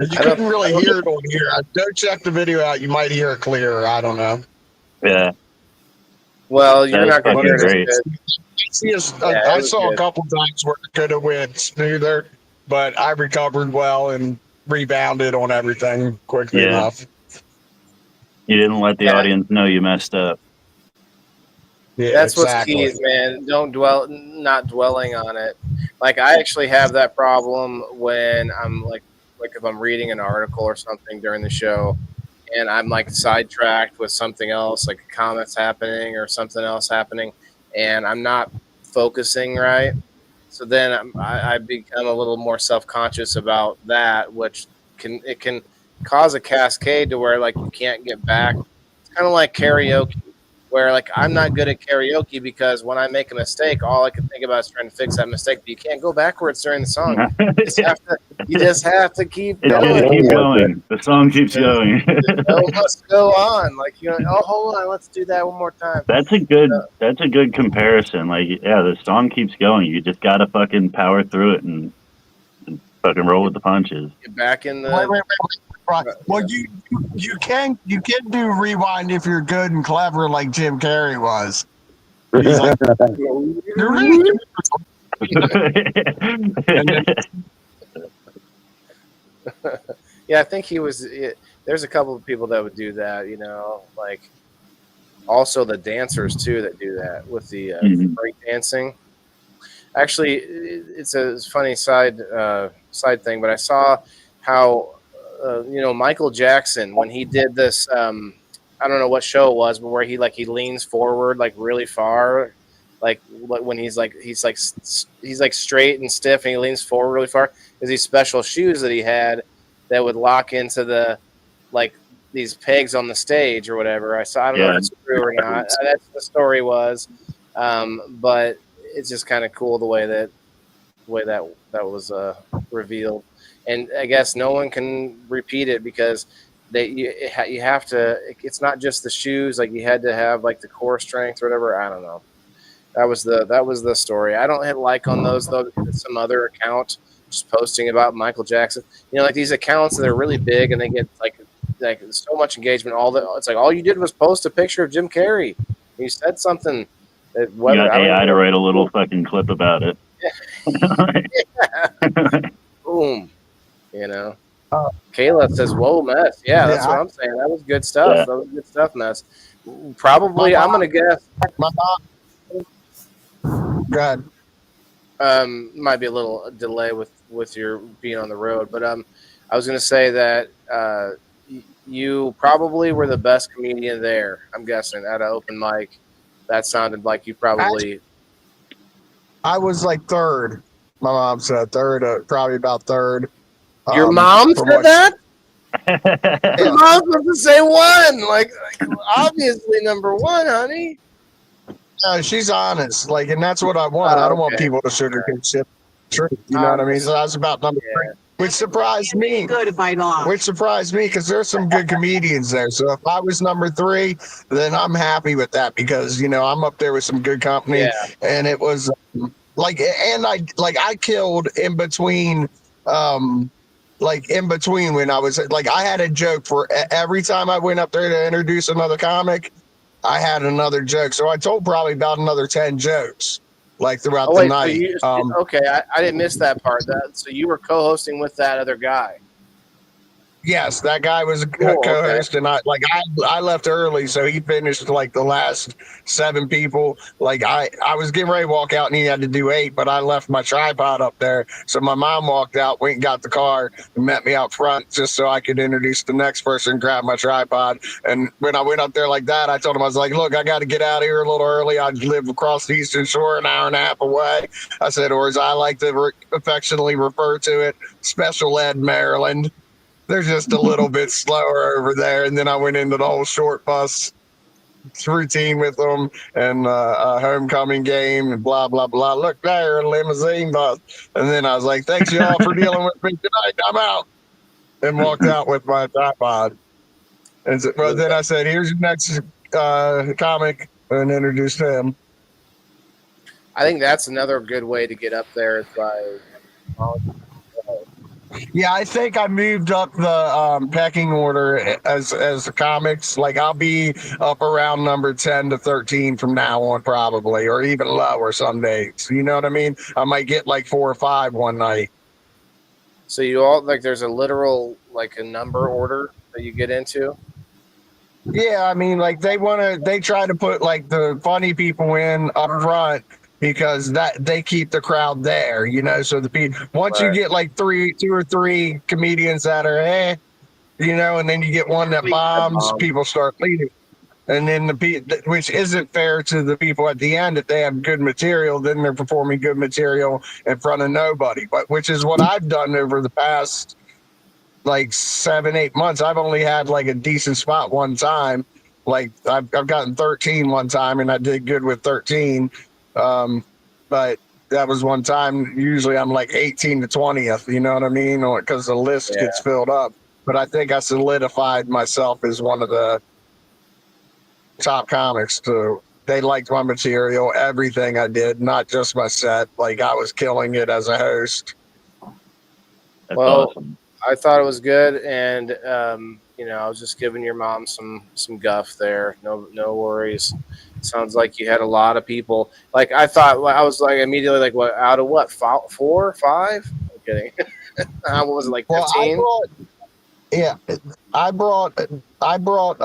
You couldn't really hear it on here. Go check the video out. You might hear it clearer. I don't know. Yeah. Well, you're That's not going to hear fucking it. great. I saw a couple times where it could have went smoother, but I recovered well and rebounded on everything quickly Yeah. enough. You didn't let the audience know you messed up. Yeah, That's exactly. what's key, man. Not dwelling on it. Like I actually have that problem when I'm like if I'm reading an article or something during the show, and I'm like sidetracked with something else, like a comment's happening or something else happening, and I'm not focusing right. So then I become a little more self-conscious about that, which can cause a cascade to where like you can't get back. It's kind of like karaoke, where like I'm not good at karaoke because when I make a mistake, all I can think about is trying to fix that mistake. But you can't go backwards during the song. You just have to keep It's going. gonna keep going. The song keeps going. The show must go on. Like oh, hold on, let's do that one more time. That's a good comparison. Like, yeah, the song keeps going. You just gotta fucking power through it and fucking roll with the punches. Get back in the. Wait. Well, you can do rewind if you're good and clever like Jim Carrey was. He's like, Yeah, I think he was. There's a couple of people that would do that, like also the dancers too that do that with the break dancing. Actually, it's a funny side thing, but I saw how Michael Jackson when he did this. I don't know what show it was, but where he leans forward like really far, like when he's straight and stiff and he leans forward really far. Is these special shoes that he had that would lock into the these pegs on the stage or whatever. I don't know if it's true or not. That's the story was, but it's just kind of cool the way that was revealed, and I guess no one can repeat it because you have to. It's not just the shoes. Like you had to have like the core strength or whatever. I don't know. That was the story. I don't hit like on those though because it's some other account just posting about Michael Jackson. Like these accounts that are really big and they get like so much engagement. It's like all you did was post a picture of Jim Carrey. You said something. You got AI to write a little fucking clip about it. Yeah. Boom. Kayla says, "Whoa, mess." Yeah, that's what I'm saying. That was good stuff. Yeah. That was good stuff, mess. Probably, I'm gonna guess. my mom. Go ahead. Might be a little delay with your being on the road, but I was gonna say that you probably were the best comedian there. I'm guessing at an open mic. That sounded like you probably. I was like third. My mom said third, probably about third. Your mom from said what- that? Your mom's supposed to say one. Like obviously number one, honey. She's honest, like, and that's what I want. Oh, I don't want okay. people to sugarcoat shit. Truth, you know what I mean? So that's about number three, which surprised me. Good if I lost. Which surprised me because there's some good comedians there. So if I was number three, then I'm happy with that because I'm up there with some good company. Yeah. And it was I killed in between. In between when I was I had a joke for every time I went up there to introduce another comic, I had another joke. So I told probably about another 10 jokes throughout the night. Okay, I didn't miss that part. So you were co-hosting with that other guy. Yes, that guy was a Cool, co-host, and I left early, so he finished the last 7 people. I was getting ready to walk out, and he had to do 8, but I left my tripod up there, so my mom walked out, went and got the car, and met me out front just so I could introduce the next person, grab my tripod. And when I went up there like that, I told him, I was like, "Look, I got to get out of here a little early. I live across the Eastern Shore, an hour and a half away." I said, or as I like to affectionately refer to it, Special Ed Maryland. They're just a little bit slower over there. And then I went into the whole short bus routine with them and a homecoming game and blah, blah, blah. Look there, a limousine bus. And then I was like, "Thanks y'all for dealing with me tonight. I'm out." And walked out with my tripod. And so, well, then I said, "Here's your next comic," and introduced him. I think that's another good way to get up there. It's Yeah, I think I moved up the pecking order as the comics. I'll be up around number 10 to 13 from now on, probably, or even lower some days. You know what I mean? I might get 4 or 5 one night. So you all there's a literal a number order that you get into. Yeah, I mean, they try to put the funny people in up front because that they keep the crowd there, so the people once you get 2 or 3 comedians that are and then you get one that bombs, people start leaving. And then which isn't fair to the people at the end. If they have good material, then they're performing good material in front of nobody, but which is what I've done over the past 7-8 months. I've only had a decent spot one time. I've gotten 13 one time, and I did good with 13. But that was one time. Usually I'm 18 to 20th, you know what I mean? Or because the list gets filled up. But I think I solidified myself as one of the top comics too. They liked my material, everything I did, not just my set. I was killing it as a host. That's Well, awesome. I thought it was good, and I was just giving your mom some guff there. No worries. Sounds like you had a lot of people. I thought I was immediately what out of what 4 or 5? I'm kidding. What was it 15? I brought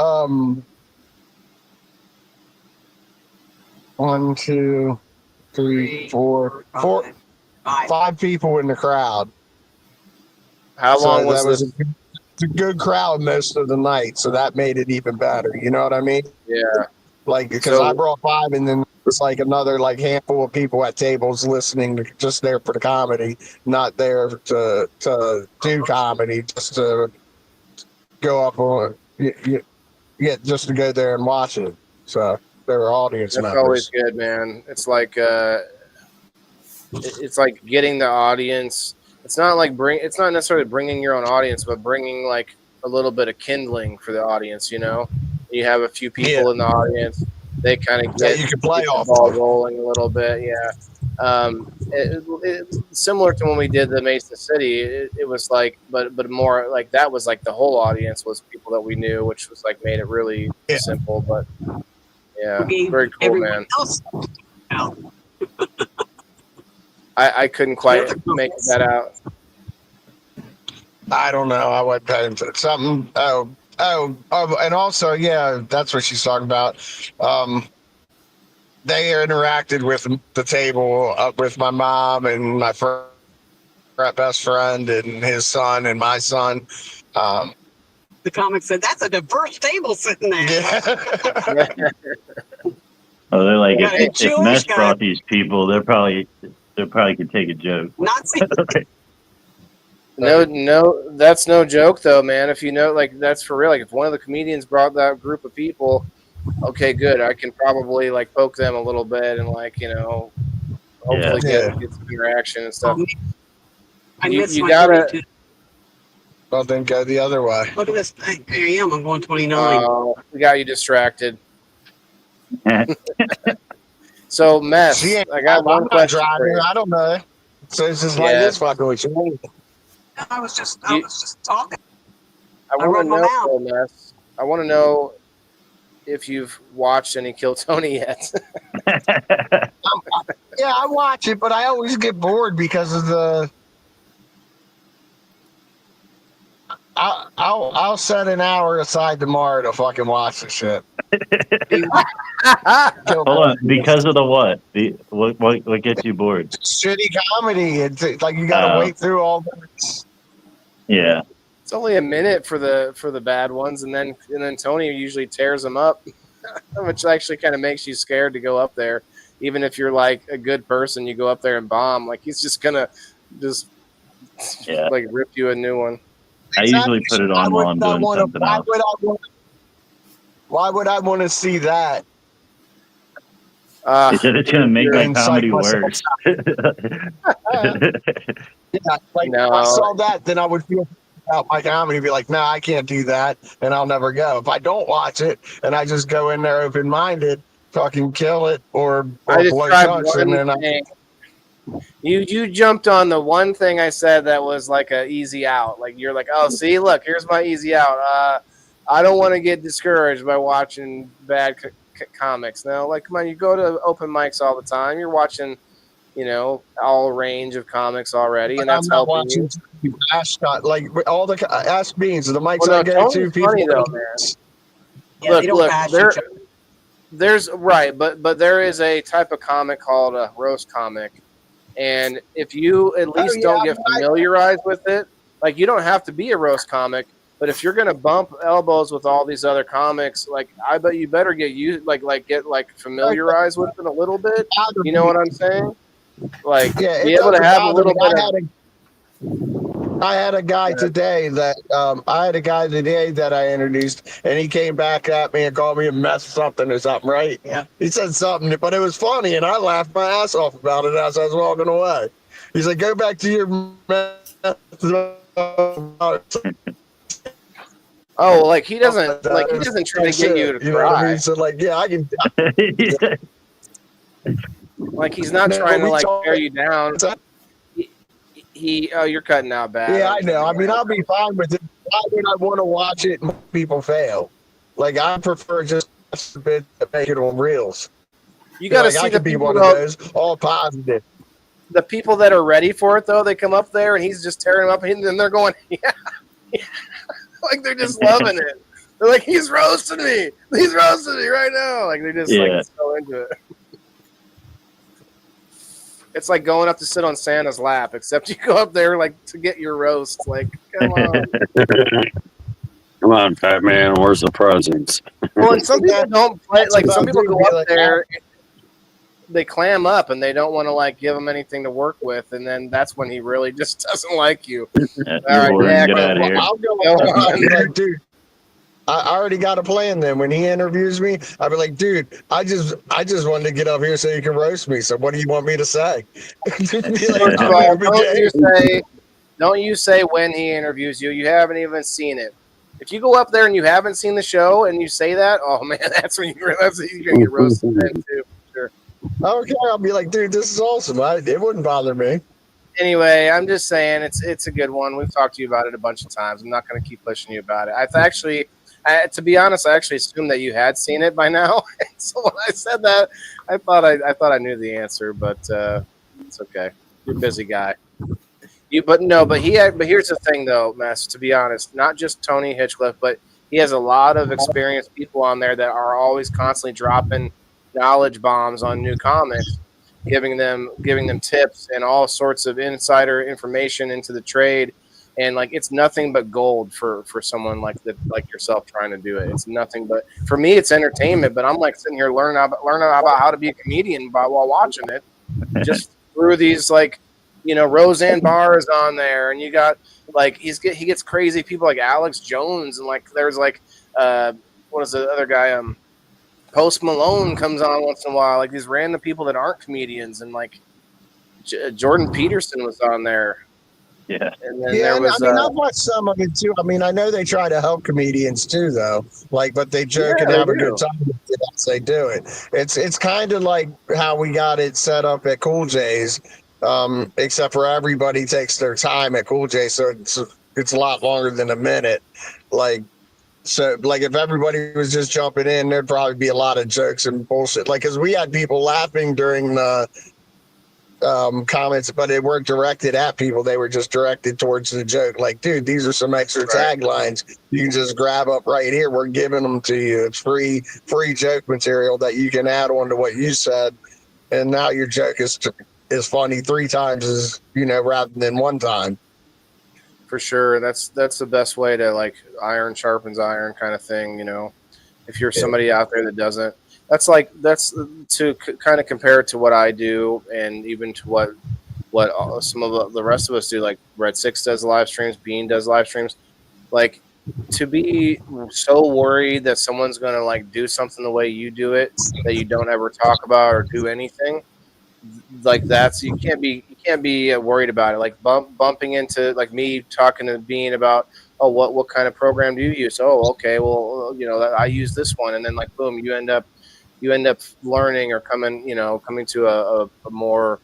1, 2, 3, 4, 5 people in the crowd. How long So was that was this? a good crowd most of the night, so that made it even better. You know what I mean? Yeah. Because So- I brought 5, and then it's another handful of people at tables listening, just there for the comedy, not there to do comedy, just to go up on, just to go there and watch it. So they were audience That's members. always good, man. It's it's getting the audience. It's not it's not necessarily bringing your own audience, but bringing a little bit of kindling for the audience. You have a few people in the audience. They kind of That you can play get the off ball of. rolling a little bit. Yeah. Similar to when we did the Mesa City, it was but more that was the whole audience was people that we knew, which was made it really simple. But yeah, Gave very cool, everyone man. else out. I couldn't quite make that out. I don't know. I wasn't paying attention. Something. And also, yeah, that's what she's talking about. They interacted with the table with my mom and my best friend and his son and my son. The comic said, "That's a diverse table sitting there." Yeah. Oh, they're like, Yeah, a if Jewish Mesh guy. brought these people, they probably could take a joke. Nazi. No, that's no joke though, man. If you know, like, that's for real. Like, if one of the comedians brought that group of people, okay, good. I can probably like poke them a little bit and like, hopefully Yeah. get some interaction and stuff. I You- missed you my gotta- 22. Well, then go the other way. Look at this thing. Here I am. I'm going 29. We got you distracted. So, Mess, She ain't, I got I'm one not question for driving. you. I don't know. So it's just like Yeah. this fucking with you. I was just talking. I I want wrote to them know, though, Mess. I want to know if you've watched any Kill Tony yet. Yeah, I watch it, but I always get bored because of the. I'll set an hour aside tomorrow to fucking watch the shit. Hold on, because of the what? What gets you bored? Shitty comedy. It's like you got to Oh. wait through all the. Yeah. It's only a minute for the bad ones, and then Tony usually tears them up, which actually kind of makes you scared to go up there. Even if you're like a good person, you go up there and bomb. Like, he's just gonna Yeah. like rip you a new one. I usually put it on while I'm doing something why else. Why would I want to see that? He said it's gonna make my Inside comedy myself. worse. Yeah, like No. if I saw that, then I would feel about my comedy, be like, nah, I can't do that, and I'll never go. If I don't watch it and I just go in there open minded, fucking kill it or I just blow tried chunks, and then one thing. You jumped on the one thing I said that was like a easy out. Like, you're like, oh, see, look, here's my easy out. I don't want to get discouraged by watching bad comics. No, like, come on, you go to open mics all the time. You're watching, all range of comics already, and that's I'm not helping watching you. Ash like all the Ask Beans, the mics Well, no, I go to, Tony's people. funny, though, man. Yeah, they don't look, bash there, each other. there's right, but there is a type of comic called a roast comic, and if you at least don't get familiarized with it, like, you don't have to be a roast comic, but if you're gonna bump elbows with all these other comics, like, I bet you better get used, get familiarized with it a little bit. You know what I'm saying? Like, Yeah, be able to have a little bit of. I had a guy today that I introduced, and he came back at me and called me a mess something or something, right? Yeah. He said something, but it was funny, and I laughed my ass off about it as I was walking away. He's like, "Go back to your mess." Oh, like, he doesn't try to get you to You know what I cry. mean? So like, yeah, I can. Like, he's not No, trying to we like talk- tear you down. Oh, you're cutting out bad. Yeah, I know. I mean, I'll be fine with it. Why would I want to watch it and people fail? Like, I prefer just a bit to make it on reels. You got to Like, see I the could be people, one of those, all positive. the people that are ready for it, though. They come up there and he's just tearing them up, and then they're going, yeah. Like, they're just loving it. They're like, he's roasting me. He's roasting me right now. Like, they're just like so into it. It's like going up to sit on Santa's lap, except you go up there like to get your roast. Like, come on. Come on, fat man. Where's the presents? Well, and some people don't play. Like, some people go up Like, there, they clam up, and they don't want to like give him anything to work with, and then that's when he really just doesn't like you. Yeah, All right, you're bored, yeah, get out of here. I'll go Go up on. and be like, dude, I already got a plan. Then when he interviews me, I'll be like, dude, I just wanted to get up here so you can roast me. So what do you want me to say? Be like, First of I'm all, every day. don't you say when he interviews you. You haven't even seen it. If you go up there and you haven't seen the show and you say that, oh man, that's when you realize that you're gonna get roasted then too. Sure. Okay, I'll be like, dude, this is awesome. It wouldn't bother me. Anyway, I'm just saying it's a good one. We've talked to you about it a bunch of times. I'm not going to keep pushing you about it. To be honest, I actually assumed that you had seen it by now. So when I said that, I thought I knew the answer, but it's okay. You're a busy guy. But here's the thing, though, Mess. To be honest, not just Tony Hitchcliff, but he has a lot of experienced people on there that are always constantly dropping knowledge bombs on new comics, giving them tips and all sorts of insider information into the trade. And like, it's nothing but gold for someone like yourself trying to do it. It's nothing but, for me, it's entertainment. But I'm like sitting here learning about how to be a comedian while watching it, just through these Roseanne Barr is on there, and you got like he gets crazy people like Alex Jones, and like there's like what is the other guy? Post Malone comes on once in a while, like these random people that aren't comedians, and like Jordan Peterson was on there. Yeah. And then Yeah, there was, I mean, I've watched some of it too. I mean, I know they try to help comedians too, though. Like, but they joke Yeah, and they have a do. good time as they do it. It's kind of like how we got it set up at Cool J's, except for everybody takes their time at Cool J, so it's a lot longer than a minute. Like, so like if everybody was just jumping in, there'd probably be a lot of jokes and bullshit. Like, because we had people laughing during the comments, but they weren't directed at people. They were just directed towards the joke. Like, dude, these are some extra taglines you can just grab up right here. We're giving them to you. It's free joke material that you can add on to what you said, and now your joke is funny 3 times as rather than 1 time. for sure. That's the best way to, like, iron sharpens iron kind of thing. If you're somebody out there that doesn't, that's to kind of compare it to what I do, and even to what some of the rest of us do. Like Red Six does live streams, Bean does live streams. Like, to be so worried that someone's gonna like do something the way you do it, that you don't ever talk about or do anything, like you can't be worried about it. Like bumping into, like, me talking to Bean about, oh, what kind of program do you use? Oh, okay, well, I use this one, and then, like, boom, you end up learning or coming to a more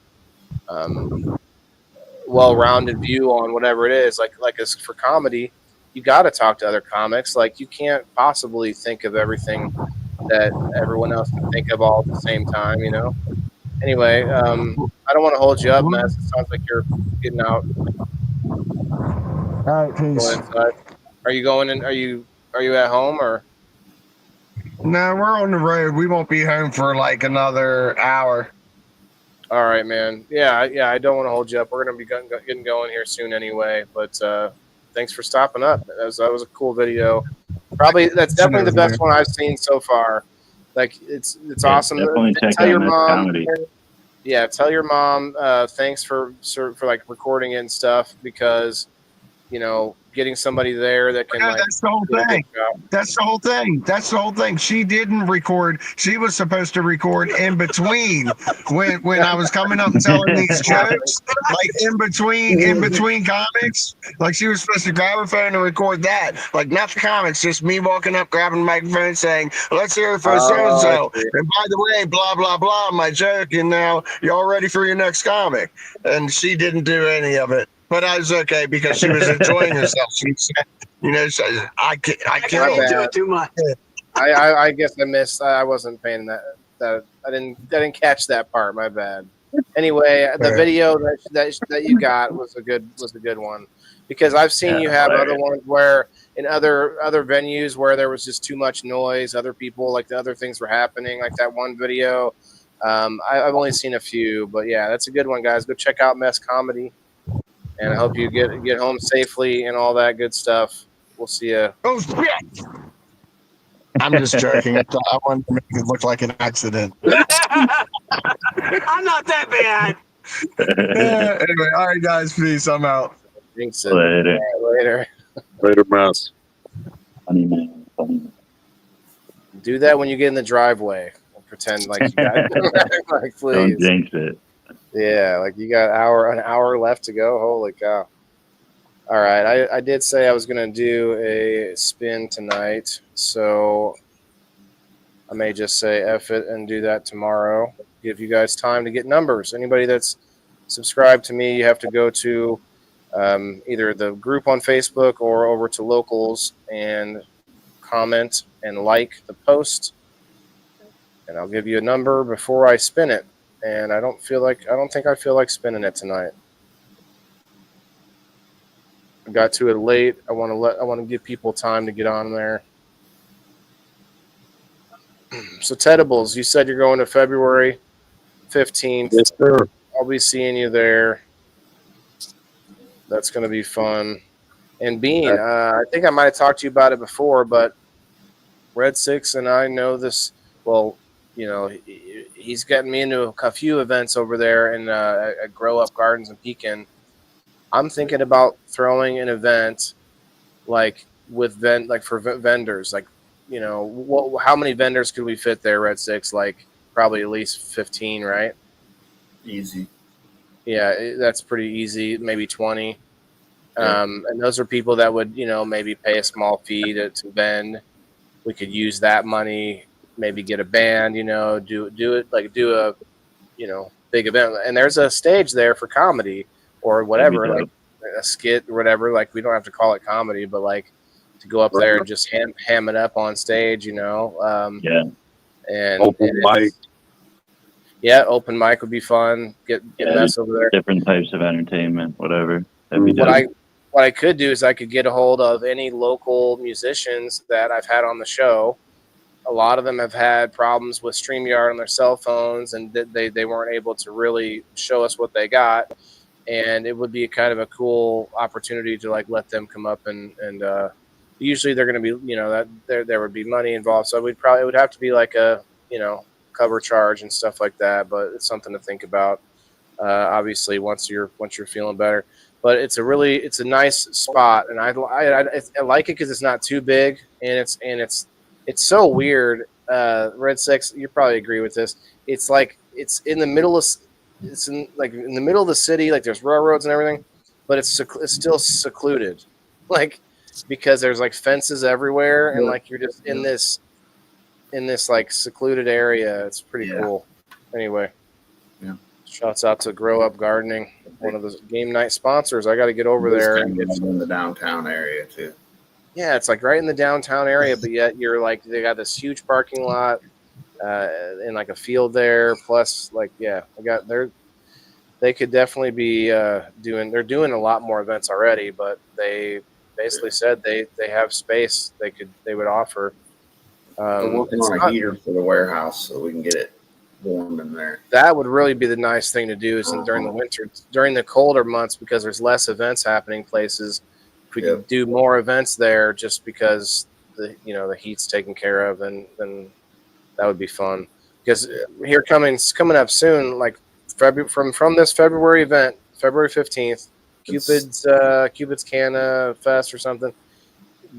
well-rounded view on whatever it is. Like as for comedy, you got to talk to other comics. Like, you can't possibly think of everything that everyone else can think of all at the same time. Anyway, I don't want to hold you up, Mess. It sounds like you're getting out. All right, peace. Going inside. Are you going in? Are you at home, or? No, we're on the road. We won't be home for like another hour. All right, man. Yeah. I don't want to hold you up. We're gonna be getting going here soon anyway. But thanks for stopping up. That was a cool video. That's definitely the best one I've seen so far. Like, it's awesome. Definitely check Tell out your Mess mom. Comedy. Yeah, tell your mom thanks for like recording it and stuff, because getting somebody there that can, No, like, that's the whole do a good thing. job. That's the whole thing. She didn't record. She was supposed to record in between when I was coming up and telling these jokes, like in between comics. Like, she was supposed to grab her phone and record that. Like, not the comics, just me walking up, grabbing the microphone, saying, "Let's hear it for so and so." And by the way, blah blah blah, my joke. And now y'all ready for your next comic? And she didn't do any of it. But I was okay because she was enjoying herself. She said, so I Can't killed. do it too much. I guess I missed. I wasn't paying that. I didn't catch that part. My bad. Anyway, the video that you got was a good one, because I've seen you have other ones where in other venues where there was just too much noise. Other people, like, the other things were happening, like that one video. I've only seen a few, but yeah, that's a good one, guys. Go check out Mess Comedy, and I hope you get home safely and all that good stuff. We'll see you. Oh shit! I'm just joking. I wanted to make it look like an accident. I'm not that bad. Anyway, all right, guys, peace. I'm out. Thanks. Later. Later. Later, Mouse. Funny man. Do that when you get in the driveway. Pretend like you got it. Like, please. Don't jinx it. Yeah, like you got an hour left to go. Holy cow. All right, I did say I was going to do a spin tonight, so I may just say F it and do that tomorrow. Give you guys time to get numbers. Anybody that's subscribed to me, you have to go to either the group on Facebook or over to Locals and comment and like the post, and I'll give you a number before I spin it. And I don't think I feel like spinning it tonight. I got to it late. I want to give people time to get on there. So Tedibles, you said you're going to February 15th. Yes, sir. I'll be seeing you there. That's going to be fun. And Bean, I think I might have talked to you about it before, but Red Six and I know this. Well, he's gotten me into a few events over there in at Grow Up Gardens in Pekin. I'm thinking about throwing an event like for vendors, like, you know, how many vendors could we fit there, Red Six? Like probably at least 15, right? Easy. Yeah, that's pretty easy. Maybe 20. Yeah. And those are people that would, you know, maybe pay a small fee to vend. We could use that money, maybe get a band, you know, do a, you know, big event. And there's a stage there for comedy or That'd be whatever, like dope. a skit or whatever. Like we don't have to call it comedy, but like to go up there and just ham it up on stage, you know. Yeah. And Open mic. Yeah, open mic would be fun. Get mess over there. Different types of entertainment, whatever. That'd be What dope. I could do is I could get a hold of any local musicians that I've had on the show. A lot of them have had problems with StreamYard on their cell phones, and they weren't able to really show us what they got. And it would be kind of a cool opportunity to like let them come up and usually they're going to be, you know, that there would be money involved. So it would have to be like a, you know, cover charge and stuff like that. But it's something to think about. Obviously, once you're feeling better. But it's a nice spot, and I like it because it's not too big, and it's so weird. Red Six, you probably agree with this. It's like it's in the middle of in the middle of the city, like there's railroads and everything, but it's still secluded, like because there's like fences everywhere, and like you're just in this like secluded area. It's pretty cool. Anyway. Shouts out to Grow Up Gardening, one of the game night sponsors. I got to get over there and get in the downtown area too. Yeah, it's like right in the downtown area, but yet you're like they got this huge parking lot and like a field there. Plus, like they could definitely be they're doing a lot more events already, but they basically said they have space they would offer. We're working on a heater for the warehouse so we can get it warm in there. That would really be the nice thing to do is during the winter, during the colder months, because there's less events happening places. If we could do more events there, just because the heat's taken care of, then that would be fun. Because coming up soon, like from this February event, February 15th, Cupid's Canna Fest or something.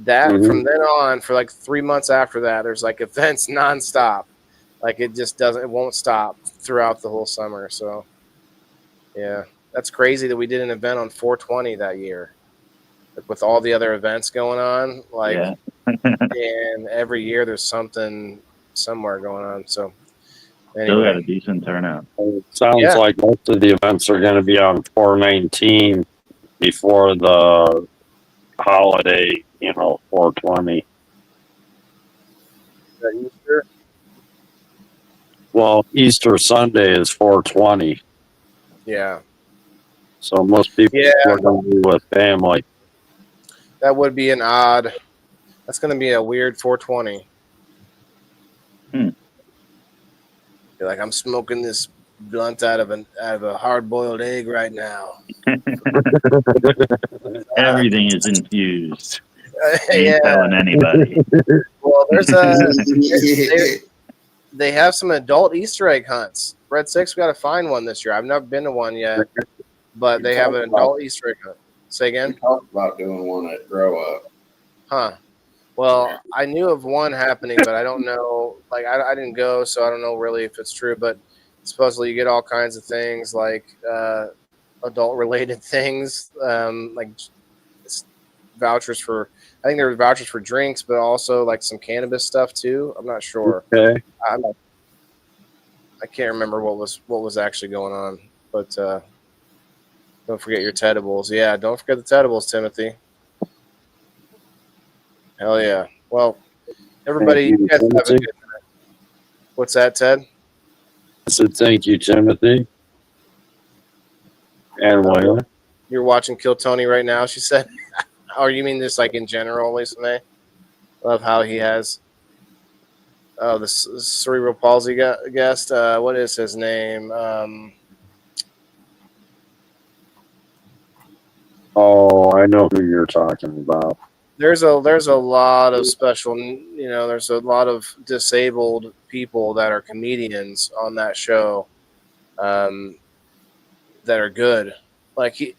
That from then on for like 3 months after that, there's like events nonstop. Like it won't stop throughout the whole summer. So yeah, that's crazy that we did an event on 420 that year, like, with all the other events going on. Like, and every year there's something somewhere going on. So anyway. Still got a decent turnout. It sounds like most of the events are going to be on 419 before the holiday, 420. Is that Easter? Well, Easter Sunday is 420. Yeah. So most people are going to be with family. That would be that's going to be a weird 420. You're like, I'm smoking this blunt out of a hard-boiled egg right now. Everything is infused. Ain't telling anybody. Well, they have some adult Easter egg hunts. Red Six, we got to find one this year. I've never been to one yet, but they have an adult Easter egg hunt. Say again? We talked about doing one at Grow Up. Huh. Well, I knew of one happening, but I don't know. Like, I didn't go, so I don't know really if it's true. But supposedly you get all kinds of things, like adult-related things, like vouchers for. I think there were vouchers for drinks, but also like some cannabis stuff too. I'm not sure. Okay. I can't remember what was actually going on, but don't forget your Tedibles. Yeah, don't forget the Tedibles, Timothy. Hell yeah. Well, everybody, you guys have a good night. What's that, Ted? I said thank you, Timothy. And Waylon. You're watching Kill Tony right now, she said. Or you mean just like in general, Lisa May? Love how he has the cerebral palsy guest. What is his name? Oh, I know who you're talking about. There's a lot of special, there's a lot of disabled people that are comedians on that show that are good. Like,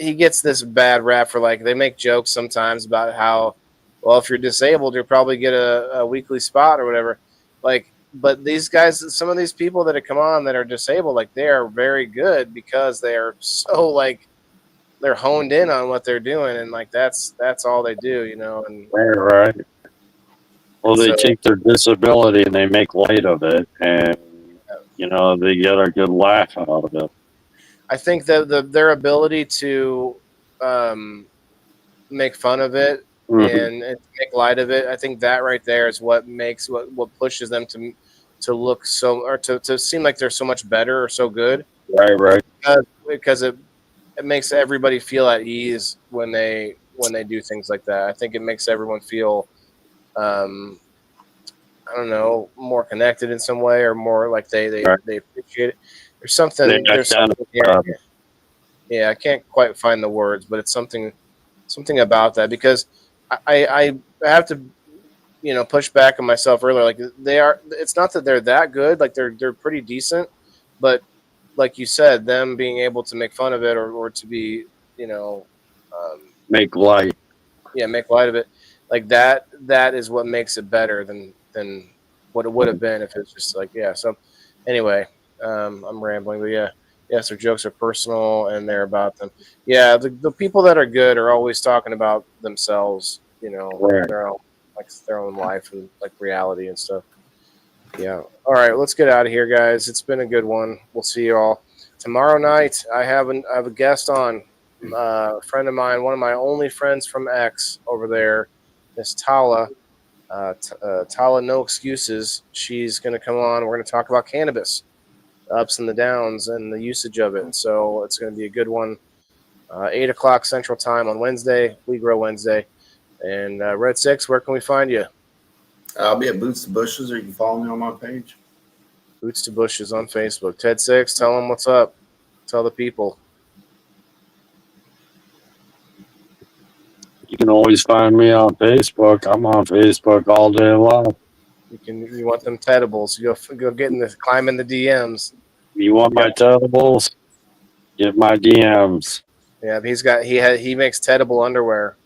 he gets this bad rap for, like, they make jokes sometimes about how, well, if you're disabled, you'll probably get a weekly spot or whatever. Like, but these guys, some of these people that have come on that are disabled, like, they are very good because they are so, like, they're honed in on what they're doing, and like that's all they do, you know. And Right. Well, they take their disability and they make light of it, and you know, they get a good laugh out of it. I think that their ability to make fun of it and make light of it, I think that right there is what makes what pushes them to look so, or to seem like they're so much better or so good. Right. Because it makes everybody feel at ease when they do things like that. I think it makes everyone feel I don't know, more connected in some way, or more like they appreciate it. There's something. Yeah, I can't quite find the words, but it's something about that, because I have to, you know, push back on myself earlier. Like, it's not that they're that good. Like, they're pretty decent, but like you said, them being able to make fun of it or to be, you know, make light. Yeah, make light of it. Like that is what makes it better than what it would have been if it's just like, yeah. So anyway, I'm rambling, but yeah, yes, their jokes are personal and they're about them. Yeah, the people that are good are always talking about themselves, you know, their own life and like reality and stuff. Yeah. All right, let's get out of here, guys. It's been a good one. We'll see you all tomorrow night. I have a guest on, a friend of mine, one of my only friends from X over there, Miss Tala. Tala, no excuses. She's going to come on. We're going to talk about cannabis, the ups and the downs, and the usage of it. So it's going to be a good one. 8 o'clock Central Time on Wednesday, We Grow Wednesday. And Red Six, where can we find you? I'll be at Boots to Bushes, or you can follow me on my page. Boots to Bushes on Facebook. Ted Six, tell them what's up. Tell the people. You can always find me on Facebook. I'm on Facebook all day long. You want them Tedibles? Go get climb in the DMs. You want my Tedibles? Get my DMs. Yeah, he makes Tedible underwear.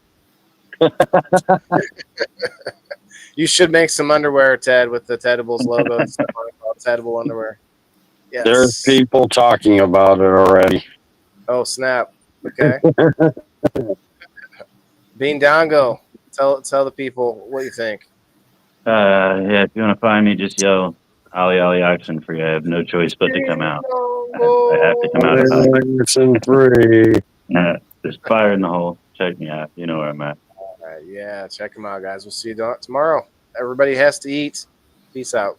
You should make some underwear, Ted, with the Tedibles logo and stuff on it, called Tedible underwear. Yes. There's people talking about it already. Oh, snap. Okay. Bean Dongo, tell the people what you think. Yeah, if you want to find me, just yell Ollie Ollie Oxen Free. I have no choice but to come out. I have to come out. Oxen Free. There's fire in the hole. Check me out. You know where I'm at. All right, yeah, check them out, guys. We'll see you tomorrow. Everybody has to eat. Peace out.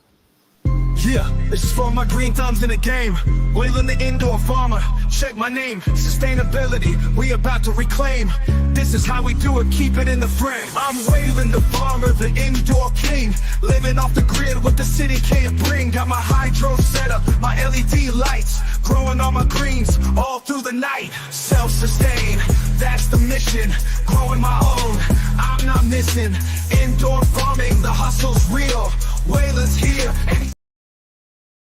Yeah, this is for my green thumbs in the game. Waylon the indoor farmer, check my name. Sustainability, we about to reclaim. This is how we do it, keep it in the frame. I'm Waylon the farmer, the indoor king. Living off the grid, what the city can't bring. Got my hydro setup, my LED lights. Growing all my greens, all through the night. Self-sustain, that's the mission. Growing my own, I'm not missing. Indoor farming, the hustle's real. Waylon's here, and